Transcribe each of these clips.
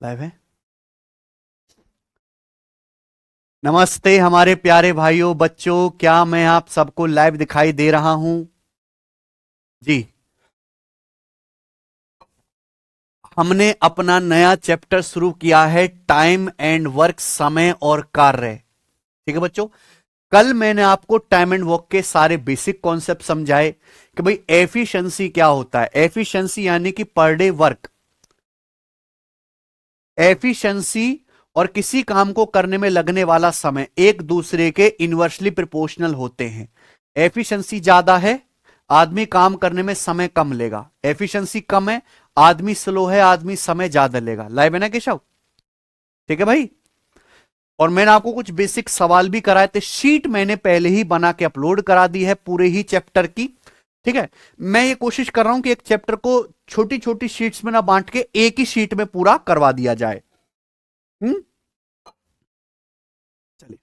Live है। नमस्ते हमारे प्यारे भाइयों बच्चों, क्या मैं आप सबको लाइव दिखाई दे रहा हूं? जी। हमने अपना नया चैप्टर शुरू किया है, टाइम एंड वर्क, समय और कार्य। ठीक है बच्चों, कल मैंने आपको टाइम एंड वर्क के सारे बेसिक कॉन्सेप्ट समझाए कि भाई एफिशिएंसी क्या होता है। एफिशिएंसी यानी कि पर डे वर्क। एफिशिएंसी और किसी काम को करने में लगने वाला समय एक दूसरे के इनवर्सली प्रोपोर्शनल होते हैं। एफिशिएंसी ज्यादा है, आदमी काम करने में समय कम लेगा। एफिशिएंसी कम है, आदमी स्लो है, आदमी समय ज्यादा लेगा। लाइव है ना केशव? ठीक है भाई। और मैंने आपको कुछ बेसिक सवाल भी कराए थे, शीट मैंने पहले ही बना के अपलोड करा दी है पूरे ही चैप्टर की। ठीक है, मैं ये कोशिश कर रहा हूं कि एक चैप्टर को छोटी छोटी शीट्स में ना बांट के एक ही शीट में पूरा करवा दिया जाए। हम्म। चलिए,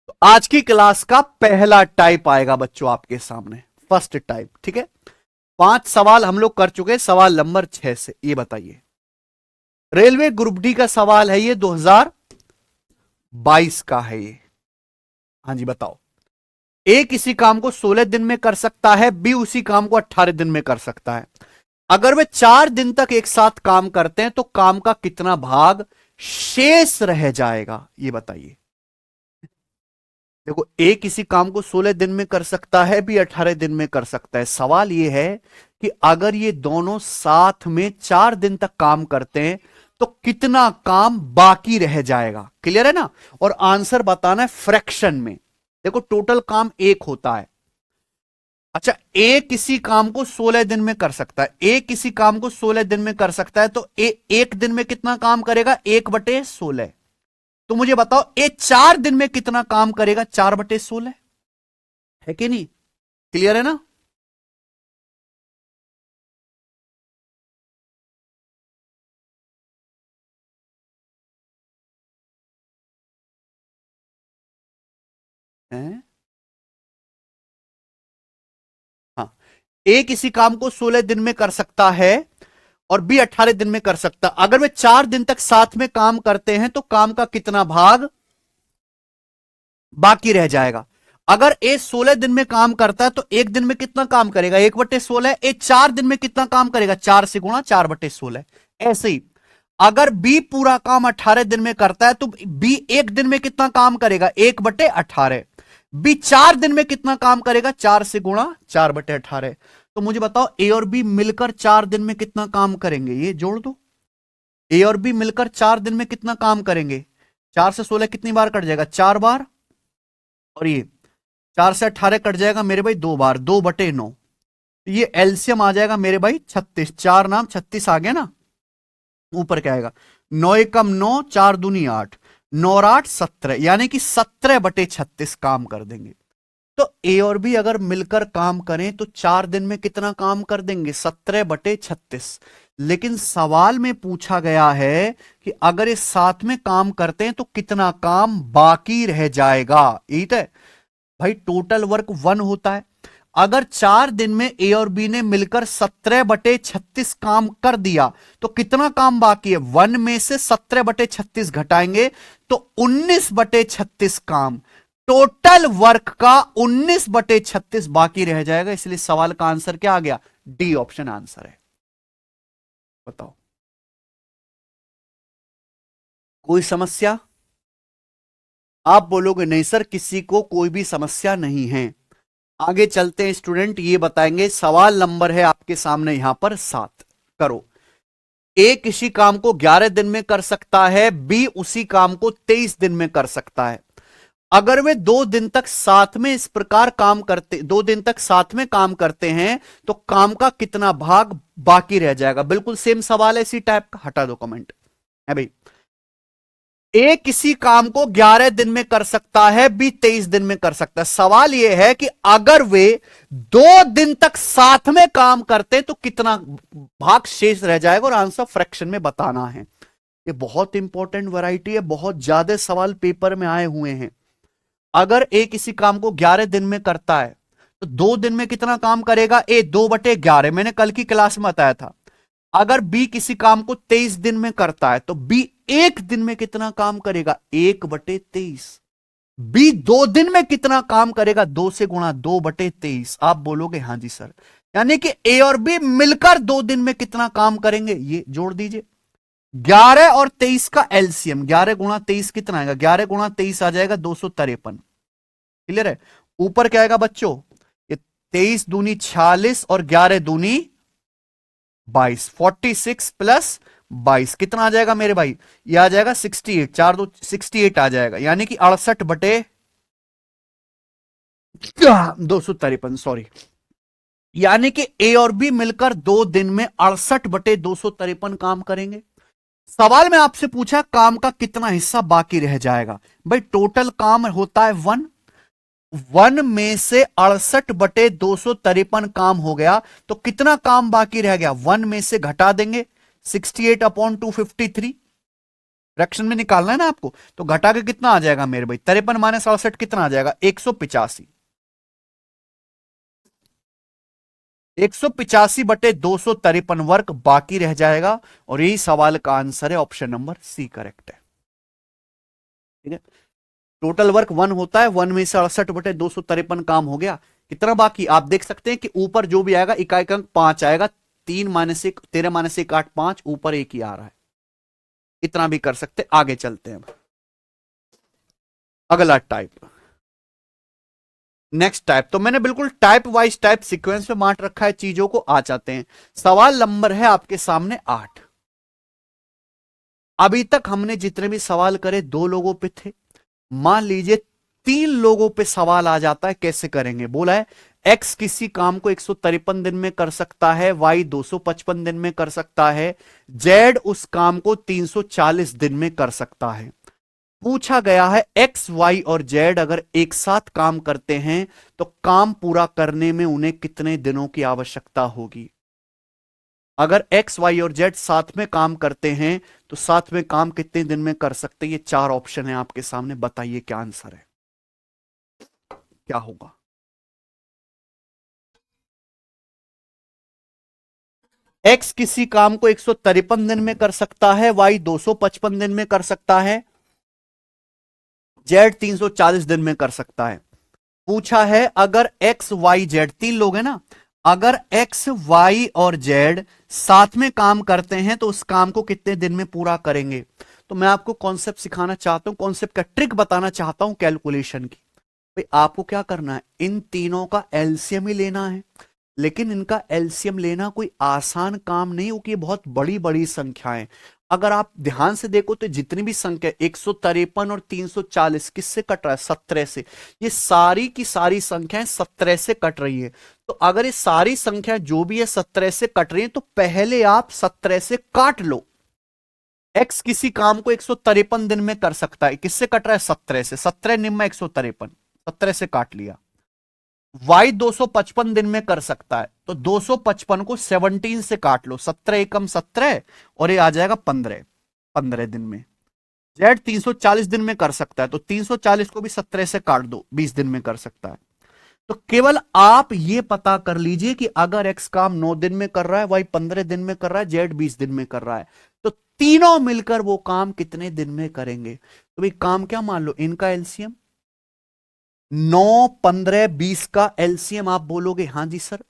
तो आज की क्लास का पहला टाइप आएगा बच्चों आपके सामने, फर्स्ट टाइप। ठीक है, 5 सवाल हम लोग कर चुके हैं, सवाल नंबर 6 से ये बताइए। रेलवे ग्रुप डी का सवाल है, ये 2022 का है ये। हाँ जी बताओ। ए किसी काम को 16 दिन में कर सकता है, बी उसी काम को 18 दिन में कर सकता है। अगर वे 4 दिन तक एक साथ काम करते हैं तो काम का कितना भाग शेष रह जाएगा, ये बताइए। देखो, ए किसी काम को 16 दिन में कर सकता है, बी 18 दिन में कर सकता है। सवाल यह है कि अगर ये दोनों साथ में 4 दिन तक काम करते हैं तो कितना काम बाकी रह जाएगा। क्लियर है ना? और आंसर बताना है फ्रैक्शन में। देखो, टोटल काम एक होता है। अच्छा, ए किसी काम को 16 दिन में कर सकता है, ए किसी काम को 16 दिन में कर सकता है, तो ए एक दिन में कितना काम करेगा? 1/16। तो मुझे बताओ, ए 4 दिन में कितना काम करेगा? 4/16 है कि नहीं? क्लियर है ना? है? हाँ, ए किसी काम को 16 दिन में कर सकता है और बी 18 दिन में कर सकता है। अगर वे 4 दिन तक साथ में काम करते हैं तो काम का कितना भाग बाकी रह जाएगा? अगर ए 16 दिन में काम करता है तो एक दिन में कितना काम करेगा? 1/16। ए 4 दिन में कितना काम करेगा? 4 से गुणा 4/16। ऐसे ही अगर बी पूरा काम 18 दिन में करता है तो बी एक दिन में कितना काम करेगा? 1/18। बी 4 दिन में कितना काम करेगा? 4 से गुणा 4/18। तो मुझे बताओ, ए और बी मिलकर 4 दिन में कितना काम करेंगे? ये जोड़ दो। ए और बी मिलकर 4 दिन में कितना काम करेंगे? 4 से 16 कितनी बार कट जाएगा? 4 बार। और ये 4 से 18 कट जाएगा मेरे भाई 2 बार, 2/9। ये एलसीएम आ जाएगा मेरे भाई 36। 4 नाम 36 आ गया ना? ऊपर क्या आएगा? 9 एकम 9, 4 दूनी 8, 9 और 8 17, यानी कि 17/36 काम कर देंगे। तो ए और बी अगर मिलकर काम करें तो 4 दिन में कितना काम कर देंगे? 17/36। लेकिन सवाल में पूछा गया है कि अगर ये साथ में काम करते हैं तो कितना काम बाकी रह जाएगा। यही तो है भाई, टोटल वर्क 1 होता है। अगर 4 दिन में ए और बी ने मिलकर 17/36 काम कर दिया तो कितना काम बाकी है? 1 में से 17/36 घटाएंगे तो 19/36 काम। टोटल वर्क का 19/36 बाकी रह जाएगा। इसलिए सवाल का आंसर क्या आ गया? डी ऑप्शन आंसर है। बताओ, कोई समस्या? आप बोलोगे नहीं सर, किसी को कोई भी समस्या नहीं है। आगे चलते हैं स्टूडेंट, ये बताएंगे। सवाल नंबर है आपके सामने यहां पर 7। करो। ए किसी काम को 11 दिन में कर सकता है, बी उसी काम को 23 दिन में कर सकता है। अगर वे 2 दिन तक साथ में इस प्रकार काम करते 2 दिन तक साथ में काम करते हैं तो काम का कितना भाग बाकी रह जाएगा? बिल्कुल सेम सवाल है, इसी टाइप का। हटा दो कमेंट है भाई। ए किसी काम को 11 दिन में कर सकता है, बी 23 दिन में कर सकता है। सवाल यह है कि अगर वे 2 दिन तक साथ में काम करते हैं तो कितना भाग शेष रह जाएगा? और आंसर फ्रैक्शन में बताना है। ये बहुत इंपॉर्टेंट वैरायटी है, बहुत ज्यादा सवाल पेपर में आए हुए हैं। अगर ए किसी काम को 11 दिन में करता है तो 2 दिन में कितना काम करेगा? ए 2/11, मैंने कल की क्लास में बताया था। अगर बी किसी काम को 23 दिन में करता है तो बी एक दिन में कितना काम करेगा? 1/23। बी 2 दिन में कितना काम करेगा? 2 से गुणा 2/23। आप बोलोगे हाँ जी सर, यानी कि ए और बी मिलकर 2 दिन में कितना काम करेंगे? ये जोड़ दीजिए। 11 और 23 का एलसीएम, 11 गुणा 23 कितना आएगा? 11 गुणा 23 आ जाएगा 253। क्लियर है? ऊपर क्या आएगा बच्चों? ये 23 दूनी 46 और 11 दूनी 22, 46 प्लस 22 कितना आ जाएगा मेरे भाई? ये आ जाएगा 68, 4 2 68 आ जाएगा, यानी कि 68/253, सॉरी। यानी कि ए और बी मिलकर 2 दिन में 68/253 काम करेंगे। सवाल में आपसे पूछा काम का कितना हिस्सा बाकी रह जाएगा। भाई टोटल काम होता है 1 में से 68/253 काम हो गया, तो कितना काम बाकी रह गया? 1 में से घटा देंगे 68/253, फ्रैक्शन में निकालना है ना आपको, तो घटा के कितना आ जाएगा मेरे भाई? 53 माइनस 68 कितना आ जाएगा? 185। 185/253 वर्क बाकी रह जाएगा, और यही सवाल का आंसर है, ऑप्शन नंबर सी करेक्ट है। ठीक है, टोटल वर्क 1 होता है, 1 में से 68/253 काम हो गया, कितना बाकी? आप देख सकते हैं कि ऊपर जो भी आएगा इकाई का अंक 5 आएगा, 3 माइनस 1 13 माइनस 1 8 5, ऊपर 1 ही आ रहा है। इतना भी कर सकते। आगे चलते हैं, अगला टाइप, नेक्स्ट टाइप। तो मैंने बिल्कुल टाइप वाइज टाइप सीक्वेंस में बांट रखा है चीजों को। आ जाते हैं, सवाल नंबर है आपके सामने 8। अभी तक हमने जितने भी सवाल करे 2 लोगों पे थे, मान लीजिए 3 लोगों पे सवाल आ जाता है, कैसे करेंगे? बोला है एक्स किसी काम को 153 दिन में कर सकता है, वाई 255 दिन में कर सकता है, जेड उस काम को 340 दिन में कर सकता है। पूछा गया है एक्स वाई और जेड अगर एक साथ काम करते हैं तो काम पूरा करने में उन्हें कितने दिनों की आवश्यकता होगी? अगर एक्स वाई और जेड साथ में काम करते हैं तो साथ में काम कितने दिन में कर सकते हैं? ये 4 ऑप्शन है आपके सामने, बताइए क्या आंसर है, क्या होगा? एक्स किसी काम को 153 दिन में कर सकता है, वाई 255 दिन में कर सकता है, जेड 340 दिन में कर सकता है। पूछा है अगर एक्स वाई जेड 3 लोग हैं ना, अगर एक्स वाई और जेड साथ में काम करते हैं तो उस काम को कितने दिन में पूरा करेंगे? तो मैं आपको कॉन्सेप्ट सिखाना चाहता हूं, कॉन्सेप्ट का ट्रिक बताना चाहता हूं कैलकुलेशन की। भाई आपको क्या करना है, इन तीनों का एलसीएम ही लेना है, लेकिन इनका एलसीएम लेना कोई आसान काम नहीं हो, कि बहुत बड़ी बड़ी संख्याएं। अगर आप ध्यान से देखो तो जितनी भी संख्या 153 और 340 किससे कट रहा है? 17 से। ये सारी की सारी संख्याएं 17 से कट रही है। तो अगर ये सारी संख्या जो भी है 17 से कट रही है, तो पहले आप 17 से काट लो। एक्स किसी काम को 153 दिन में कर सकता है, किससे कट रहा है? 17 से। 17 निम्न 153, 17 से काट लिया। वाई 255 दिन में कर सकता है, तो 255 को 17 से काट लो, 17 एकम 17 और ये आ जाएगा 15 दिन में। जेड 340 दिन में कर सकता है, तो 340 को भी 17 से काट दो, 20 दिन में कर सकता है। तो केवल आप ये पता कर लीजिए कि अगर एक्स काम 9 दिन में कर रहा है, वाई 15 दिन में कर रहा है, जेड 20 दिन में कर रहा है, तो तीनों मिलकर वो काम कितने दिन में करेंगे? तो भाई काम क्या मान लो, इनका एलसीएम 9 15 20 का एलसीएम। आप बोलोगे हाँ जी सर।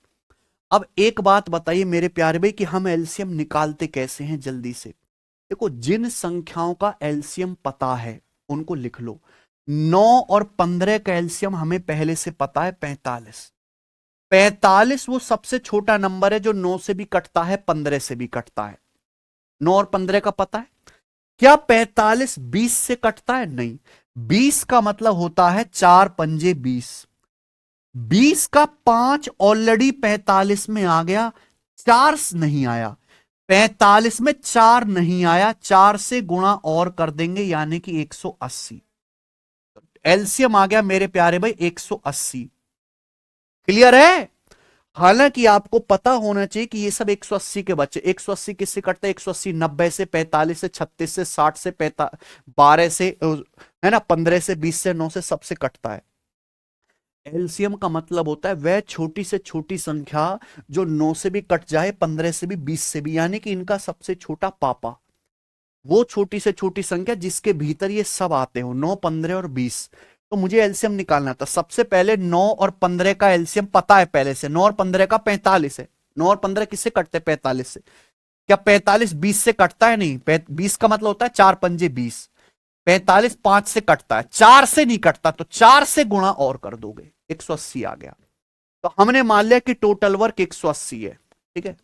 अब एक बात बताइए मेरे प्यारे भाई कि हम एलसीएम निकालते कैसे हैं? जल्दी से देखो, जिन संख्याओं का एलसीएम पता है उनको लिख लो। 9 और 15 का एलसीएम हमें पहले से पता है 45। 45 वो सबसे छोटा नंबर है जो 9 से भी कटता है, 15 से भी कटता है। 9 और 15 का पता है। क्या 45 20 से कटता है? नहीं। 20 का मतलब होता है 4 पंजे 20। 20 का 5 ऑलरेडी 45 में आ गया, 4 नहीं आया। 45 में 4 नहीं आया, 4 से गुणा और कर देंगे, यानी कि 180। एलसीएम आ गया मेरे प्यारे भाई 180। क्लियर है? हालांकि आपको पता होना चाहिए कि ये सब 180 के बच्चे। 180 किससे कटते हैं? 180 90 से, 45 से, 36 से, 60 से, 12 से, है ना, 15 से, 20 से, 9 से, सबसे कटता है। एलसीएम का मतलब होता है वह छोटी से छोटी संख्या जो 9 से भी कट जाए, 15 से भी, 20 से भी, यानी कि इनका सबसे छोटा पापा, वो छोटी से छोटी संख्या जिसके भीतर ये सब आते हो, 9, 15 और 20। तो मुझे एलसीएम निकालना था। सबसे पहले 9 और 15 का एलसीएम पता है पहले से, 9 और 15 का 45 है। 9 और 15 किससे कटते हैं? 45 से। क्या 45 20 से कटता है? नहीं। 20 का मतलब होता है 4 पंजे 20। 45 5 से कटता है, 4 से नहीं कटता, तो 4 से गुणा और कर दोगे, 180 आ गया। तो हमने मान लिया कि टोटल वर्क 180 है, ठीक है।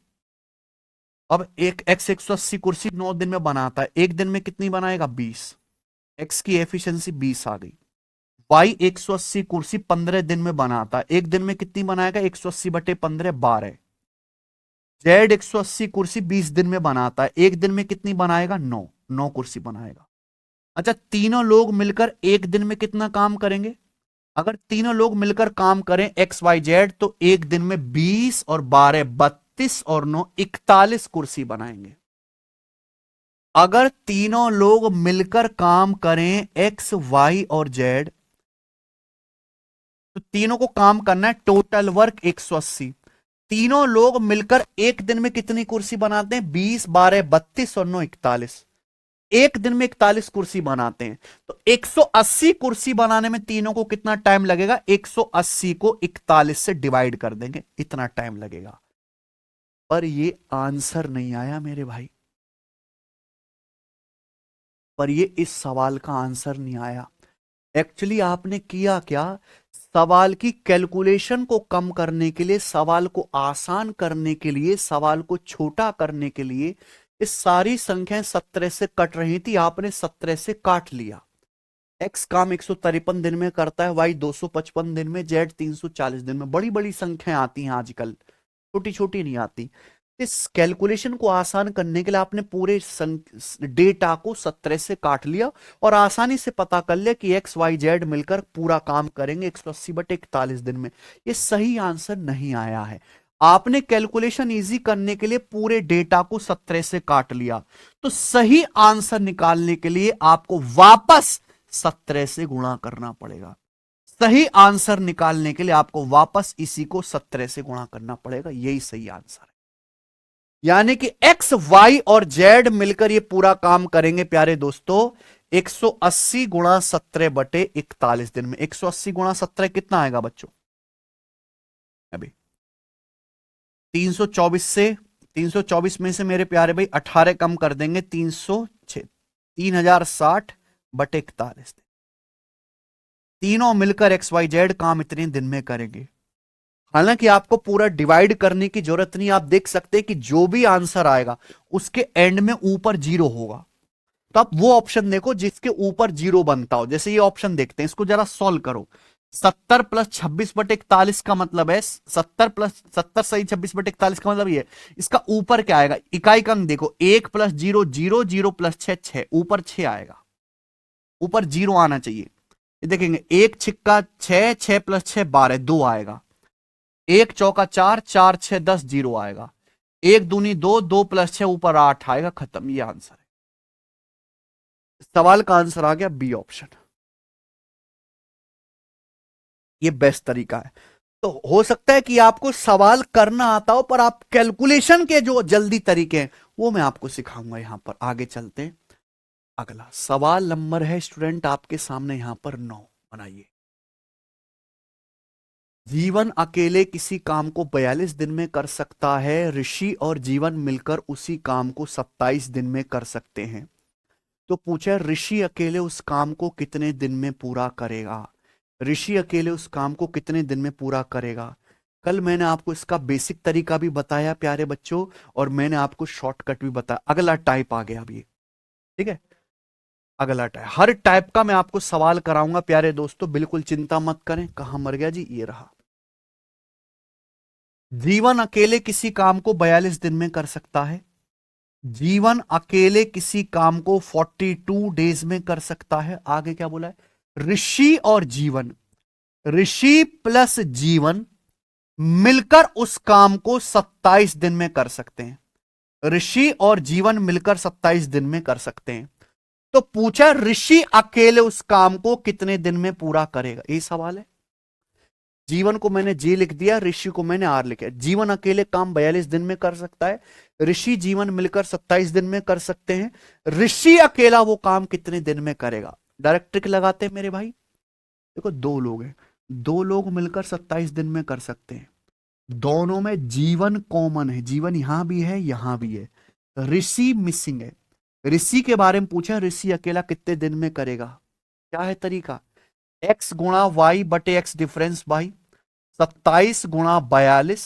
अब एक एक्स 180 कुर्सी 9 दिन में बनाता है, एक दिन में कितनी बनाएगा? 20। एक्स की एफिशिएंसी 20 आ गई। वाई 180 कुर्सी 15 दिन में बनाता है, एक दिन में कितनी बनाएगा? 180 बटे 15 12। जेड 180 कुर्सी 20 दिन में बनाता है, एक दिन में कितनी बनाएगा? 9। 9 कुर्सी बनाएगा। अच्छा, तीनों लोग मिलकर एक दिन में कितना काम करेंगे? अगर तीनों लोग मिलकर काम करें एक्स वाई जेड, तो एक दिन में 20 और 12 32 और 9 41 कुर्सी बनाएंगे। अगर तीनों लोग मिलकर काम करें एक्स वाई और जेड, तो तीनों को काम करना है, टोटल वर्क 180। तीनों लोग मिलकर एक दिन में कितनी कुर्सी बनाते हैं? 20 12 32 और 9 41। एक दिन में 41 कुर्सी बनाते हैं, तो 180 कुर्सी बनाने में तीनों को कितना टाइम लगेगा? 180 को 41 से डिवाइड कर देंगे, इतना टाइम लगेगा। पर ये आंसर नहीं आया मेरे भाई, पर ये इस सवाल का आंसर नहीं आया। एक्चुअली आपने किया क्या? सवाल की कैलकुलेशन को कम करने के लिए, सवाल को आसान करने के लिए, सवाल को छोटा करने के लिए, इस सारी संख्याएं 17 से कट रही थी, आपने 17 से काट लिया। एक्स काम 153 दिन में करता है, वाई 255 दिन में, जेड 340 दिन में। बड़ी बड़ी संख्याएं आती हैं आजकल, छोटी छोटी नहीं आती। इस कैलकुलेशन को आसान करने के लिए आपने पूरे डेटा को 17 से काट लिया और आसानी से पता कर लिया कि एक्स वाई जेड मिलकर पूरा काम करेंगे 180 बटे 41 दिन में। ये सही आंसर नहीं आया है। आपने कैलकुलेशन इजी करने के लिए पूरे डेटा को 17 से काट लिया, तो सही आंसर निकालने के लिए आपको वापस 17 से गुणा करना पड़ेगा। सही आंसर निकालने के लिए आपको वापस इसी को 17 से गुणा करना पड़ेगा, यही सही आंसर है। यानी कि एक्स वाई और जेड मिलकर ये पूरा काम करेंगे प्यारे दोस्तों 180 गुणा 17 बटे 41 दिन में। 180 गुणा 17 कितना आएगा बच्चों? अभी 324 से, 324 में से मेरे प्यारे भाई 18 कम कर देंगे, 306, 3060 बटे 41। तीनों मिलकर एक्स वाई जेड काम इतने दिन में करेंगे। हालांकि आपको पूरा डिवाइड करने की जरूरत नहीं, आप देख सकते हैं कि जो भी आंसर आएगा उसके एंड में ऊपर 0 होगा। तो आप वो ऑप्शन देखो जिसके ऊपर 0 बनता हो। जैसे ये ऑप्शन देखते हैं, इसको जरा सॉल्व करो। 70 प्लस 26 बटे 41 का मतलब है 70 प्लस 70 सही 26 बटे 41 का मतलब ये। इसका ऊपर क्या आएगा? इकाई का अंक देखो, 1 प्लस 0 0, 0 प्लस 6 6, ऊपर 6 आएगा, ऊपर 0 आना चाहिए। ये देखेंगे, 1 छिक्का 6, 6 प्लस 6 12, 2 आएगा। 1 चौका 4, 4 6 10, 0 आएगा। 1 दूनी 2, 2 प्लस 6 ऊपर 8 आएगा, खत्म। ये आंसर है। सवाल का आंसर आ गया बी ऑप्शन। ये बेस्ट तरीका है। तो हो सकता है कि आपको सवाल करना आता हो, पर आप कैलकुलेशन के जो जल्दी तरीके हैं वो मैं आपको सिखाऊंगा। यहां पर आगे चलते हैं। अगला सवाल नंबर है स्टूडेंट आपके सामने यहां पर 9। बनाइए। जीवन अकेले किसी काम को 42 दिन में कर सकता है, ऋषि और जीवन मिलकर उसी काम को 27 दिन में कर सकते हैं। तो पूछा ऋषि अकेले उस काम को कितने दिन में पूरा करेगा? ऋषि अकेले उस काम को कितने दिन में पूरा करेगा? कल मैंने आपको इसका बेसिक तरीका भी बताया प्यारे बच्चों, और मैंने आपको शॉर्टकट भी बताया। अगला टाइप आ गया अभी, ठीक है। अगला टाइप, हर टाइप का मैं आपको सवाल कराऊंगा प्यारे दोस्तों, बिल्कुल चिंता मत करें। कहां मर गया जी? ये रहा। जीवन अकेले किसी काम को 42 दिन में कर सकता है। जीवन अकेले किसी काम को 42 डेज में कर सकता है। आगे क्या बोला है? ऋषि और जीवन, ऋषि प्लस जीवन मिलकर उस काम को 27 दिन में कर सकते हैं। ऋषि और जीवन मिलकर 27 दिन में कर सकते हैं। तो पूछा ऋषि अकेले उस काम को कितने दिन में पूरा करेगा, यही सवाल है। जीवन को मैंने जी लिख दिया, ऋषि को मैंने आर लिखा। जीवन अकेले काम 42 दिन में कर सकता है, ऋषि जीवन मिलकर 27 दिन में कर सकते हैं। ऋषि अकेला वो काम कितने दिन में करेगा? डायरेक्ट ट्रिक लगाते हैं मेरे भाई। देखो दो लोग हैं, दो लोग मिलकर 27 दिन में कर सकते हैं, दोनों में जीवन कॉमन है, जीवन यहां भी है यहां भी है, ऋषि मिसिंग है। ऋषि के बारे में पूछा, ऋषि अकेला कितने दिन में करेगा? क्या है तरीका? x गुणा वाई बटे एक्स डिफरेंस भाई, 27 गुणा 42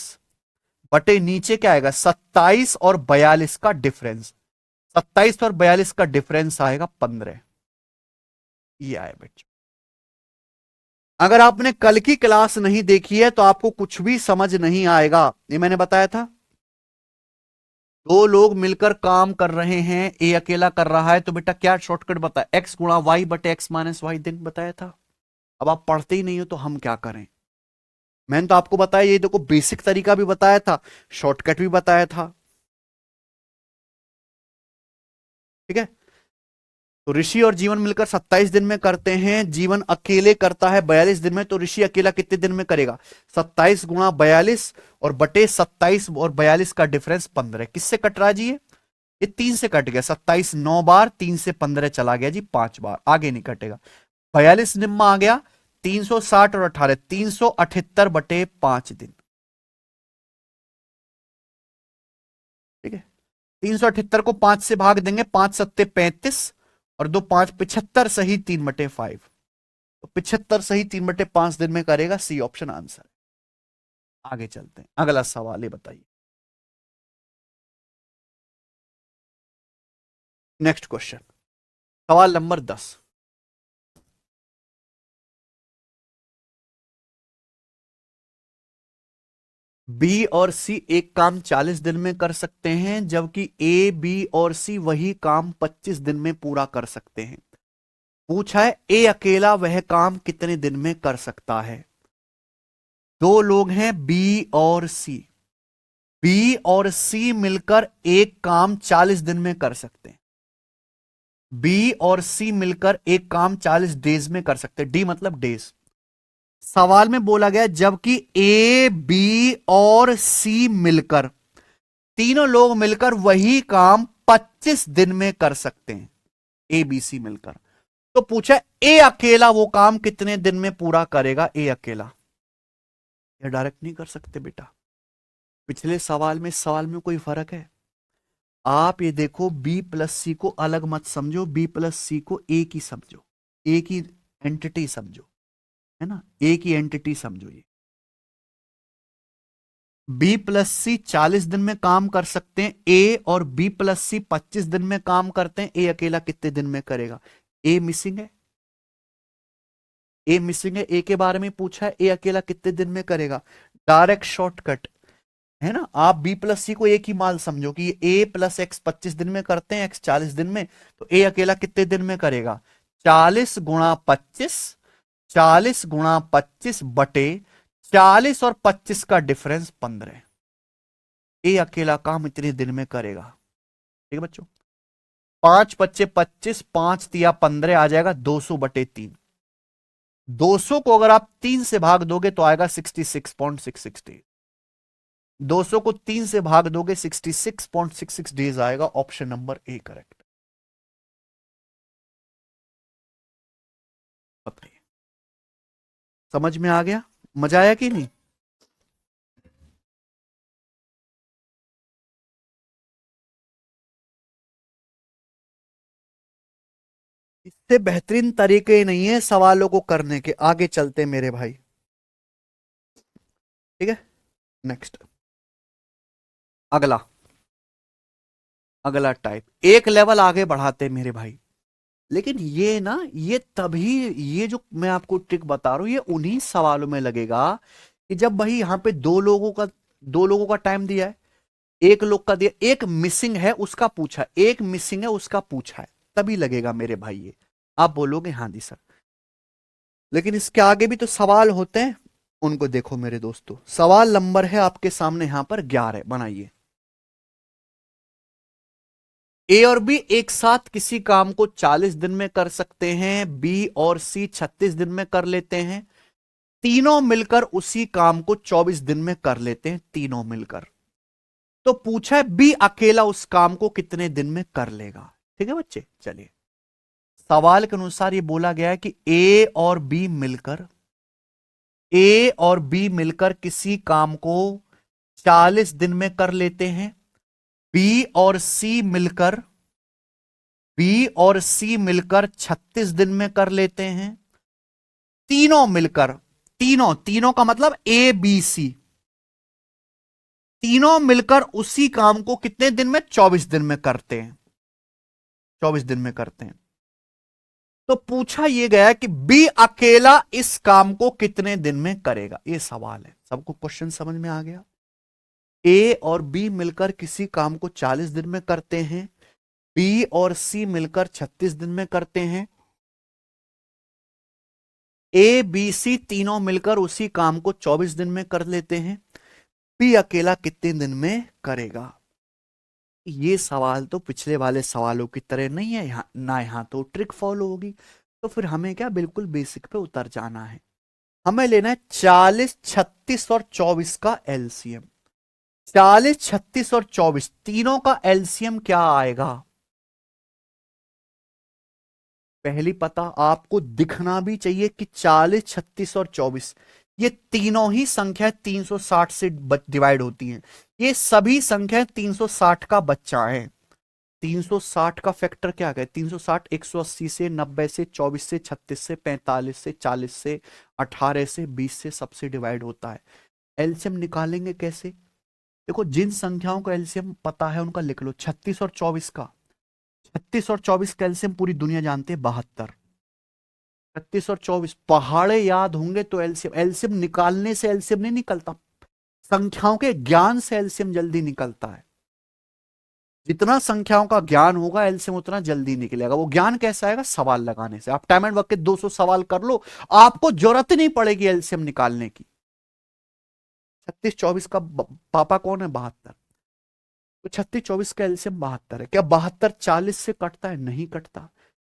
बटे नीचे क्या आएगा 27 और 42 का डिफरेंस, 27 और 42 का डिफरेंस आएगा 15। ये आए बच्चों। अगर आपने कल की क्लास नहीं देखी है तो आपको कुछ भी समझ नहीं आएगा। ये मैंने बताया था, दो लोग मिलकर काम कर रहे हैं, ए अकेला कर रहा है, तो बेटा क्या शॉर्टकट बताया? x गुणा वाई बटे एक्स माइनस वाई दिन बताया था। अब आप पढ़ते ही नहीं हो तो हम क्या करें? मैंने तो आपको बताया, ये देखो बेसिक तरीका भी बताया था, शॉर्टकट भी बताया था। ठीक है, तो ऋषि और जीवन मिलकर 27 दिन में करते हैं, जीवन अकेले करता है 42 दिन में, तो ऋषि अकेला कितने दिन में करेगा? 27 गुणा 42 और बटे 27 और 42 का डिफरेंस 15। किससे कट रहा है जी? ये 3 से कट गया, 27 9 बार, 3 से 15 चला गया जी 5 बार, आगे नहीं कटेगा। 42 निम्मा आ गया, 360 और 18 378 बटे 5 दिन। ठीक है, 378 को 5 से भाग देंगे, 5 सत्ते 35 और 2 5 75 सही 3/5, तो 75 सही 3/5 दिन में करेगा। C option answer. आगे चलते हैं, अगला सवाल ये बताइए। नेक्स्ट क्वेश्चन, सवाल नंबर 10। बी और सी एक काम 40 दिन में कर सकते हैं, जबकि ए बी और सी वही काम 25 दिन में पूरा कर सकते हैं। पूछा है ए अकेला वह काम कितने दिन में कर सकता है? दो लोग हैं बी और सी, बी और सी मिलकर एक काम 40 दिन में कर सकते हैं। बी और सी मिलकर एक काम 40 डेज में कर सकते हैं, डी मतलब डेज। सवाल में बोला गया जबकि ए बी और सी मिलकर, तीनों लोग मिलकर वही काम 25 दिन में कर सकते हैं, ए बी सी मिलकर। तो पूछा ए अकेला वो काम कितने दिन में पूरा करेगा? ए अकेला, ये डायरेक्ट नहीं कर सकते बेटा, पिछले सवाल में सवाल में कोई फर्क है? आप ये देखो, बी प्लस सी को अलग मत समझो, बी प्लस सी को एक ही समझो, एक ही एंटिटी समझो, है ना, एक ही एंटिटी समझो। ये बी प्लस सी 40 दिन में काम कर सकते हैं, ए और बी प्लस सी 25 दिन में काम करते हैं, ए अकेला कितने दिन में करेगा? ए मिसिंग है, ए मिसिंग है, ए के बारे में पूछा है, ए अकेला कितने दिन में करेगा? डायरेक्ट शॉर्टकट है ना। आप बी प्लस सी को एक ही माल समझो कि ए प्लस एक्स 25 दिन में करते हैं, एक्स 40 दिन में, तो ए अकेला कितने दिन में करेगा? 40 गुणा 25, 40 गुणा 25 बटे 40 और 25 का डिफरेंस 15। ए अकेला काम इतने दिन में करेगा। ठीक है बच्चों, 5 25 25, 5 तिया 15 आ जाएगा 200 बटे 3। 200 को अगर आप 3 से भाग दोगे तो आएगा 66.660। 200 को 3 से भाग दोगे 66.66 डेज आएगा। Option number A correct. बताइए, समझ में आ गया? मजा आया कि नहीं? इससे बेहतरीन तरीके नहीं है सवालों को करने के। आगे चलते मेरे भाई, ठीक है। नेक्स्ट, अगला अगला टाइप, एक लेवल आगे बढ़ाते मेरे भाई। लेकिन ये ना, ये तभी, ये जो मैं आपको ट्रिक बता रहा हूं ये उन्हीं सवालों में लगेगा कि जब भाई यहां पे दो लोगों का टाइम दिया है, एक लोग का दिया, एक मिसिंग है उसका पूछा, एक मिसिंग है उसका पूछा है, तभी लगेगा मेरे भाई ये। आप बोलोगे हाँ जी सर, लेकिन इसके आगे भी तो सवाल होते हैं, उनको देखो मेरे दोस्तों। सवाल नंबर है आपके सामने यहां पर 11, बनाइए। ए और बी एक साथ किसी काम को 40 दिन में कर सकते हैं, बी और सी 36 दिन में कर लेते हैं। तीनों मिलकर उसी काम को 24 दिन में कर लेते हैं, तीनों मिलकर। तो पूछा है बी अकेला उस काम को कितने दिन में कर लेगा। ठीक है बच्चे, चलिए सवाल के अनुसार ये बोला गया है कि ए और बी मिलकर किसी काम को 40 दिन में कर लेते हैं। बी और सी मिलकर 36 दिन में कर लेते हैं। तीनों मिलकर, तीनों का मतलब ए बी सी, तीनों मिलकर उसी काम को कितने दिन में? 24 दिन में करते हैं, 24 दिन में करते हैं। तो पूछा यह गया कि बी अकेला इस काम को कितने दिन में करेगा, यह सवाल है। सबको क्वेश्चन समझ में आ गया? ए और बी मिलकर किसी काम को 40 दिन में करते हैं, बी और सी मिलकर 36 दिन में करते हैं। ए बी सी तीनों मिलकर उसी काम को 24 दिन में कर लेते हैं। बी अकेला कितने दिन में करेगा? ये सवाल तो पिछले वाले सवालों की तरह नहीं है, यहां तो ट्रिक फॉलो होगी। तो फिर हमें क्या, बिल्कुल बेसिक पे उतर जाना है। हमें लेना है 40, 36 और 24 का एलसीएम। 40, 36 और 24 तीनों का एलसीएम क्या आएगा? पहली पता आपको दिखना भी चाहिए कि 40, 36 और 24 ये तीनों ही संख्या 360 से डिवाइड होती हैं। ये सभी संख्या 360 का बच्चा है। 360 का फैक्टर क्या है? 360 180 से, 90 से, 24 से, 36 से, 45 से, 40 से, 18 से, 20 से सबसे डिवाइड होता है। एलसीएम निकालेंगे कैसे? देखो, जिन संख्याओं का एलसीएम पता है उनका लिख लो। 36 और 24 का, 36 और 24 का एलसीएम पूरी दुनिया जानते हैं 72। 36 और 24 पहाड़े याद होंगे तो एलसीएम निकालने से एलसीएम नहीं निकलता, संख्याओं के ज्ञान से एलसीएम जल्दी निकलता है। जितना संख्याओं का ज्ञान होगा एलसीएम उतना जल्दी निकलेगा। वो ज्ञान कैसा आएगा? सवाल लगाने से। आप टाइम एंड वर्क के 200 सवाल कर लो, आपको जरूरत ही नहीं पड़ेगी एलसीएम निकालने की। 36 24 का पापा कौन है? 72। तो 36 24 का एलसीएम 72 है। क्या 72 40 से कटता है? नहीं कटता।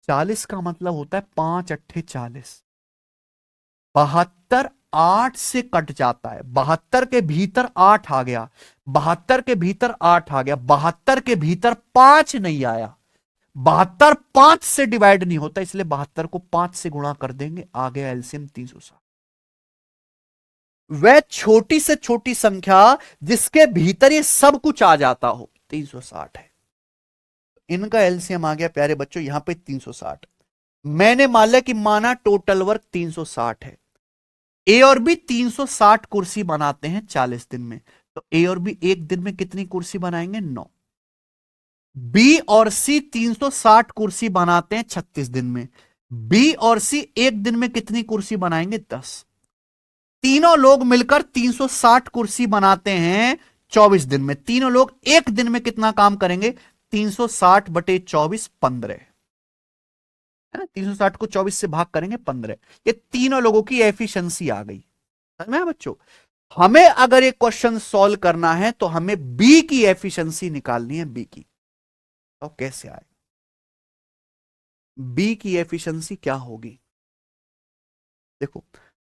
40 का मतलब होता है 5 अट्ठे 40। 72 8 से कट जाता है। 72 के भीतर 8 आ गया, 72 के भीतर 8 आ गया, 72 के भीतर 5 नहीं आया। 72 5 से डिवाइड नहीं होता, इसलिए 72 को 5 से गुणा कर देंगे, आ गया एलसीएम 360। वह छोटी से छोटी संख्या जिसके भीतर ये सब कुछ आ जाता हो 360 है। इनका एलसीएम आ गया प्यारे बच्चों यहां पे 360। मैंने मान लिया कि माना टोटल वर्क 360 है। ए और बी 360 कुर्सी बनाते हैं 40 दिन में, तो ए और बी एक दिन में कितनी कुर्सी बनाएंगे? 9। बी और सी 360 कुर्सी बनाते हैं 36 दिन में, बी और सी एक दिन में कितनी कुर्सी बनाएंगे? 10। तीनों लोग मिलकर 360 कुर्सी बनाते हैं 24 दिन में। तीनों लोग एक दिन में कितना काम करेंगे? 360 बटे 24 15 है ना। 360 को 24 से भाग करेंगे 15। ये तीनों लोगों की एफिशिएंसी आ गई। समझ में बच्चों? हमें अगर ये क्वेश्चन सॉल्व करना है तो हमें बी की एफिशिएंसी निकालनी है। बी की तो कैसे आए? बी की एफिशिएंसी क्या होगी? देखो,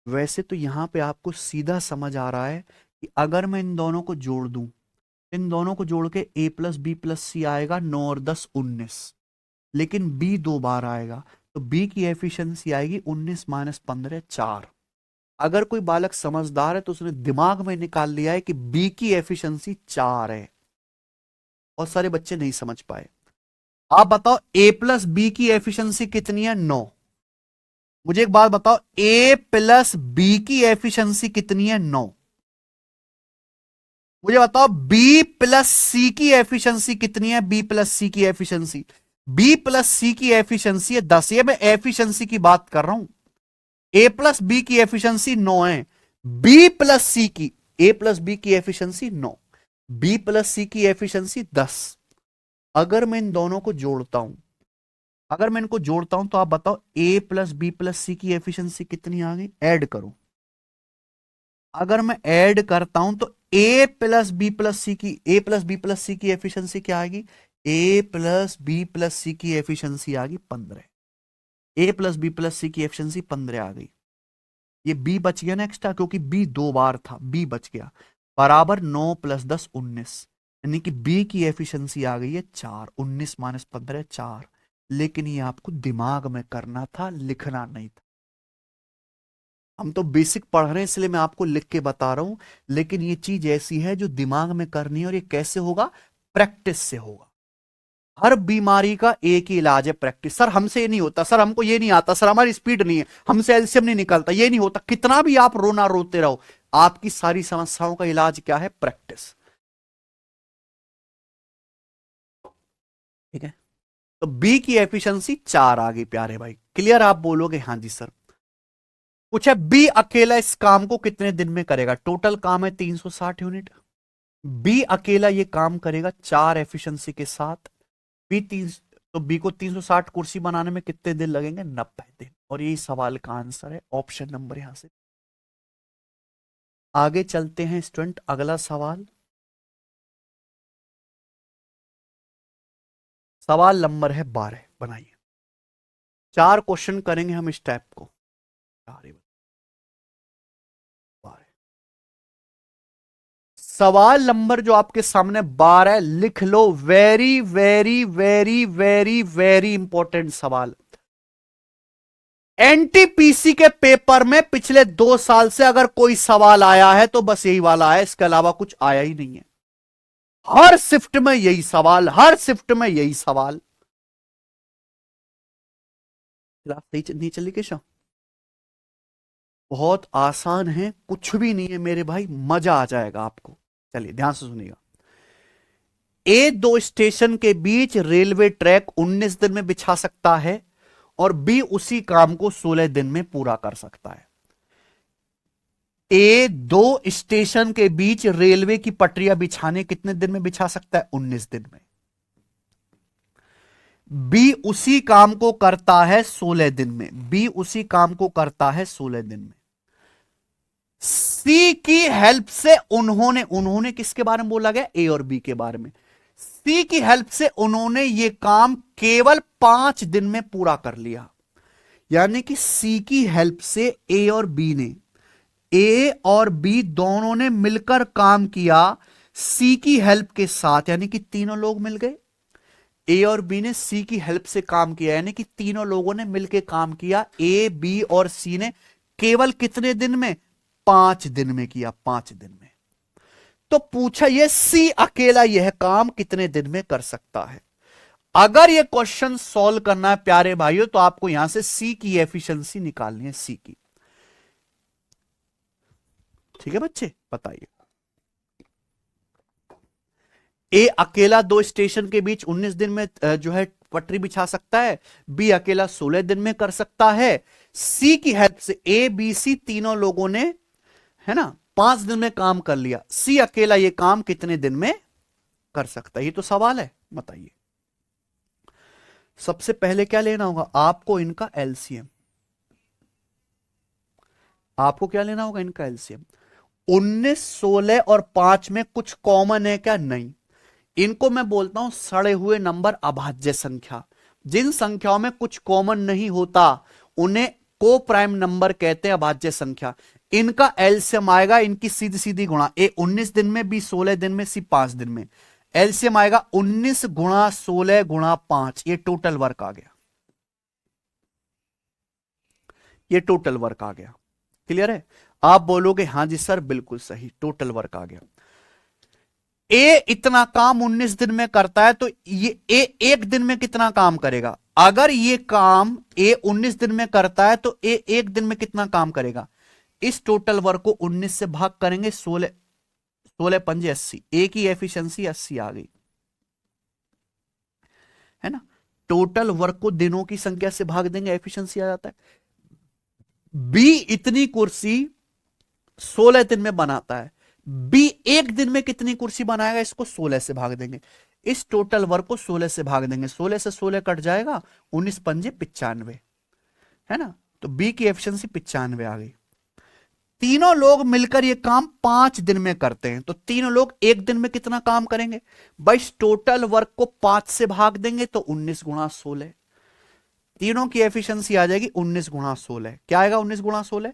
वैसे तो यहां पे आपको सीधा समझ आ रहा है कि अगर मैं इन दोनों को जोड़ दूं, इन दोनों को जोड़ के a प्लस बी प्लस सी आएगा 9 और 10 19, लेकिन b 2 बार आएगा, तो b की एफिशिएंसी आएगी 19 माइनस 15 4। अगर कोई बालक समझदार है तो उसने दिमाग में निकाल लिया है कि b की एफिशिएंसी 4 है। बहुत सारे बच्चे नहीं समझ पाए। आप बताओ a प्लस बी की एफिशिएंसी कितनी है? 9। मुझे एक बात बताओ, a प्लस बी की एफिशिएंसी कितनी है? 9। मुझे बताओ b प्लस सी की एफिशिएंसी कितनी है? b प्लस सी की एफिशिएंसी, b प्लस सी की एफिशिएंसी है 10। ये मैं एफिशिएंसी की बात कर रहा हूं। a प्लस बी की एफिशिएंसी 9 है, b प्लस सी की, a प्लस बी की एफिशिएंसी 9, b प्लस सी की एफिशिएंसी 10। अगर मैं इन दोनों को जोड़ता हूं, अगर मैं इनको जोड़ता हूं तो आप बताओ a plus B plus C की एफिशिएंसी कितनी आ गई? ऐड करो। अगर मैं ऐड करता हूं तो a plus B plus C की, a plus B plus C की एफिशिएंसी क्या आएगी? a plus B plus C की एफिशिएंसी आ गई 15। a plus B plus C की एफिशिएंसी 15 आ गई। ये बी बच गया ना एक्स्ट्रा, क्योंकि बी 2 बार था, बी बच गया, बराबर 9 + 10 19, यानी कि बी की एफिशिएंसी आ गई है 4, 19 - 15 4। लेकिन ये आपको दिमाग में करना था, लिखना नहीं था। हम तो बेसिक पढ़ रहे हैं इसलिए मैं आपको लिख के बता रहा हूं, लेकिन ये चीज ऐसी है जो दिमाग में करनी है, और ये कैसे होगा? प्रैक्टिस से होगा। हर बीमारी का एक ही इलाज है, प्रैक्टिस। सर हमसे ये नहीं होता, सर हमको ये नहीं आता, सर हमारी स्पीड नहीं है, हमसे एल्शियम नहीं निकलता, ये नहीं होता। कितना भी आप रोना रोते रहो, आपकी सारी समस्याओं का इलाज क्या है? प्रैक्टिस। ठीक है, तो बी की एफिशिएंसी 4 आ गई प्यारे भाई। क्लियर? आप बोलोगे हाँ जी सर। कुछ है, बी अकेला इस काम को कितने दिन में करेगा? टोटल काम है 360 यूनिट। बी अकेला ये काम करेगा 4 एफिशिएंसी के साथ। बी 3, तो बी को 360 कुर्सी बनाने में कितने दिन लगेंगे? 90 दिन। और यही सवाल का आंसर है, ऑप्शन नंबर यहां से। आगे चलते हैं स्टूडेंट, अगला सवाल। सवाल नंबर है 12, बनाइए। 4 क्वेश्चन करेंगे हम इस टाइप को। 12 सवाल नंबर जो आपके सामने 12 लिख लो। Very very very very very important सवाल। एनटीपीसी के पेपर में पिछले 2 साल से अगर कोई सवाल आया है तो बस यही वाला है, इसके अलावा कुछ आया ही नहीं है। हर शिफ्ट में यही सवाल, हर शिफ्ट में यही सवाल। क्लास नहीं चली केशव? बहुत आसान है, कुछ भी नहीं है मेरे भाई, मजा आ जाएगा आपको। चलिए ध्यान से सुनिएगा। ए 2 स्टेशन के बीच रेलवे ट्रैक 19 दिन में बिछा सकता है, और बी उसी काम को 16 दिन में पूरा कर सकता है। ए 2 स्टेशन के बीच रेलवे की पटरियां बिछाने कितने दिन में बिछा सकता है? 19 दिन में। बी उसी काम को करता है 16 दिन में, बी उसी काम को करता है 16 दिन में। सी की हेल्प से उन्होंने किसके बारे में बोला गया? ए और बी के बारे में। सी की हेल्प से उन्होंने ये काम केवल 5 दिन में पूरा कर लिया। यानी कि सी की हेल्प से ए और बी ने, ए और बी दोनों ने मिलकर काम किया सी की हेल्प के साथ, यानी कि तीनों लोग मिल गए। ए और बी ने सी की हेल्प से काम किया, यानी कि तीनों लोगों ने मिलकर काम किया। ए, बी और सी ने केवल कितने दिन में? 5 दिन में किया, 5 दिन में। तो पूछा यह सी अकेला यह काम कितने दिन में कर सकता है? अगर यह क्वेश्चन सॉल्व करना है प्यारे भाइयों, तो आपको यहां से सी की एफिशिएंसी निकालनी है, सी की। ठीक है बच्चे, बताइए। ए अकेला 2 स्टेशन के बीच 19 दिन में जो है पटरी बिछा सकता है, बी अकेला 16 दिन में कर सकता है। सी की हेल्प से ए, बी, सी तीनों लोगों ने, है ना, 5 दिन में काम कर लिया। सी अकेला ये काम कितने दिन में कर सकता है? ये तो सवाल है, बताइए। सबसे पहले क्या लेना होगा आपको? इनका एलसीएम। आपको क्या लेना होगा? इनका एलसीएम। 19, 16 और 5 में कुछ कॉमन है क्या? नहीं। इनको मैं बोलता हूं सड़े हुए नंबर, अभाज्य संख्या। जिन संख्याओं में कुछ कॉमन नहीं होता उन्हें को प्राइम नंबर कहते हैं, अभाज्य संख्या। इनका एलसीएम आएगा, इनकी सीधी सीधी गुणा। ए 19 दिन में, बी 16 दिन में, सी 5 दिन में। एलसीएम आएगा 19 गुणा 16 गुणा 5, ये टोटल वर्क आ गया। ये टोटल वर्क आ गया। क्लियर है? आप बोलोगे हां जी सर बिल्कुल सही, टोटल वर्क आ गया। ए इतना काम 19 दिन में करता है, तो ये ए 1 दिन में कितना काम करेगा? अगर ये काम ए 19 दिन में करता है तो ए 1 दिन में कितना काम करेगा? इस टोटल वर्क को 19 से भाग करेंगे, 16 16 पंजे 80। ए की एफिशिएंसी 80 आ गई, है ना। टोटल वर्क को दिनों की संख्या से भाग देंगे, एफिशिएंसी आ जाता है। बी इतनी कुर्सी 16 दिन में बनाता है, बी 1 दिन में कितनी कुर्सी बनाएगा? इसको 16 से भाग देंगे, इस टोटल वर्क को 16 से भाग देंगे, 16 से 16 कट जाएगा, 19 पंजे 95, है ना। तो बी की एफिशिएंसी 95 आ गई। तीनों लोग मिलकर ये काम 5 दिन में करते हैं, तो तीनों लोग 1 दिन में कितना काम करेंगे? बस टोटल वर्क को 5 से भाग देंगे तो 19 गुणा 16। तीनों की एफिशिएंसी आ जाएगी 19 गुणा 16। क्या आएगा 19 गुणा 16?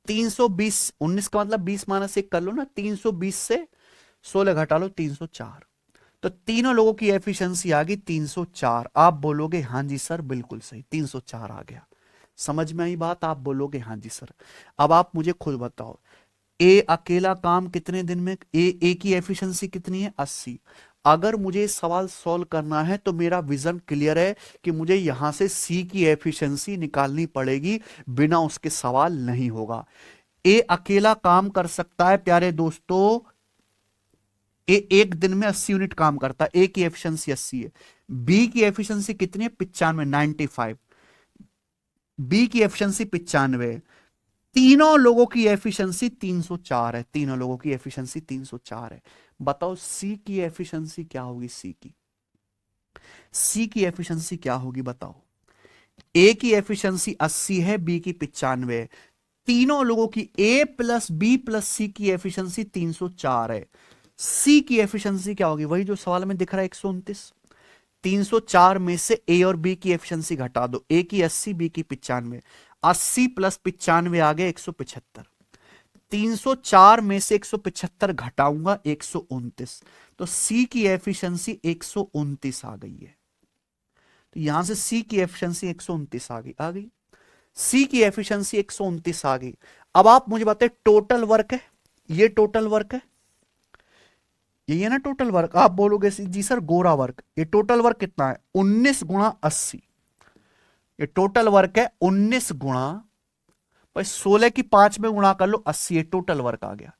320, 19 का मतलब 20 माइनस 1 कर लो ना, 320 से 16 घटा लो 304। तो तीनों लोगों की एफिशिएंसी आ गई 304। आप बोलोगे हाँ जी सर बिल्कुल सही, 304 आ गया। समझ में आई बात? आप बोलोगे हाँ जी सर। अब आप मुझे खुद बताओ, ए अकेला काम कितने दिन में, ए की एफिशिएंसी कितनी है? 80। अगर मुझे सवाल सॉल्व करना है तो मेरा विजन क्लियर है कि मुझे यहां से सी की एफिशिएंसी निकालनी पड़ेगी, बिना उसके सवाल नहीं होगा। ए अकेला काम कर सकता है प्यारे दोस्तों, ए एक दिन में 80 यूनिट काम करता है, ए की एफिशिएंसी 80 है। बी की एफिशिएंसी कितनी है? 95, 95। बी की एफिशिएंसी 95 है। तीनों लोगों की एफिशिएंसी 304 है, तीनों लोगों की एफिशिएंसी 304 है। बताओ सी की एफिशिएंसी क्या होगी? सी की एफिशिएंसी क्या होगी बताओ? ए की एफिशिएंसी 80 है, बी की 95 है। तीनों लोगों की ए प्लस बी प्लस सी की एफिशिएंसी 304 है। सी की एफिशिएंसी क्या होगी? वही जो सवाल में दिख रहा है 129। 304 में से ए और बी की एफिशिएंसी घटा दो, ए की 80 बी की 95। 80 प्लस 95 आ गया 175। 304 में से 175 घटाऊंगा 129, तो सी की एफिशिएंसी 129 आ गई है। तो यहां से सी की एफिशिएंसी 129 आ गई। सी की एफिशिएंसी 129 आ गई। अब आप मुझे बताएं टोटल वर्क है, ये टोटल वर्क है, यही है ना टोटल वर्क? आप बोलोगे जी सर गोरा वर्क, ये टोटल वर्क कितना है? 19 गुणा 80। ये टोटल वर्क है 19 गुणा, भाई 16 की 5 में गुणा कर लो 80, ये टोटल वर्क आ गया।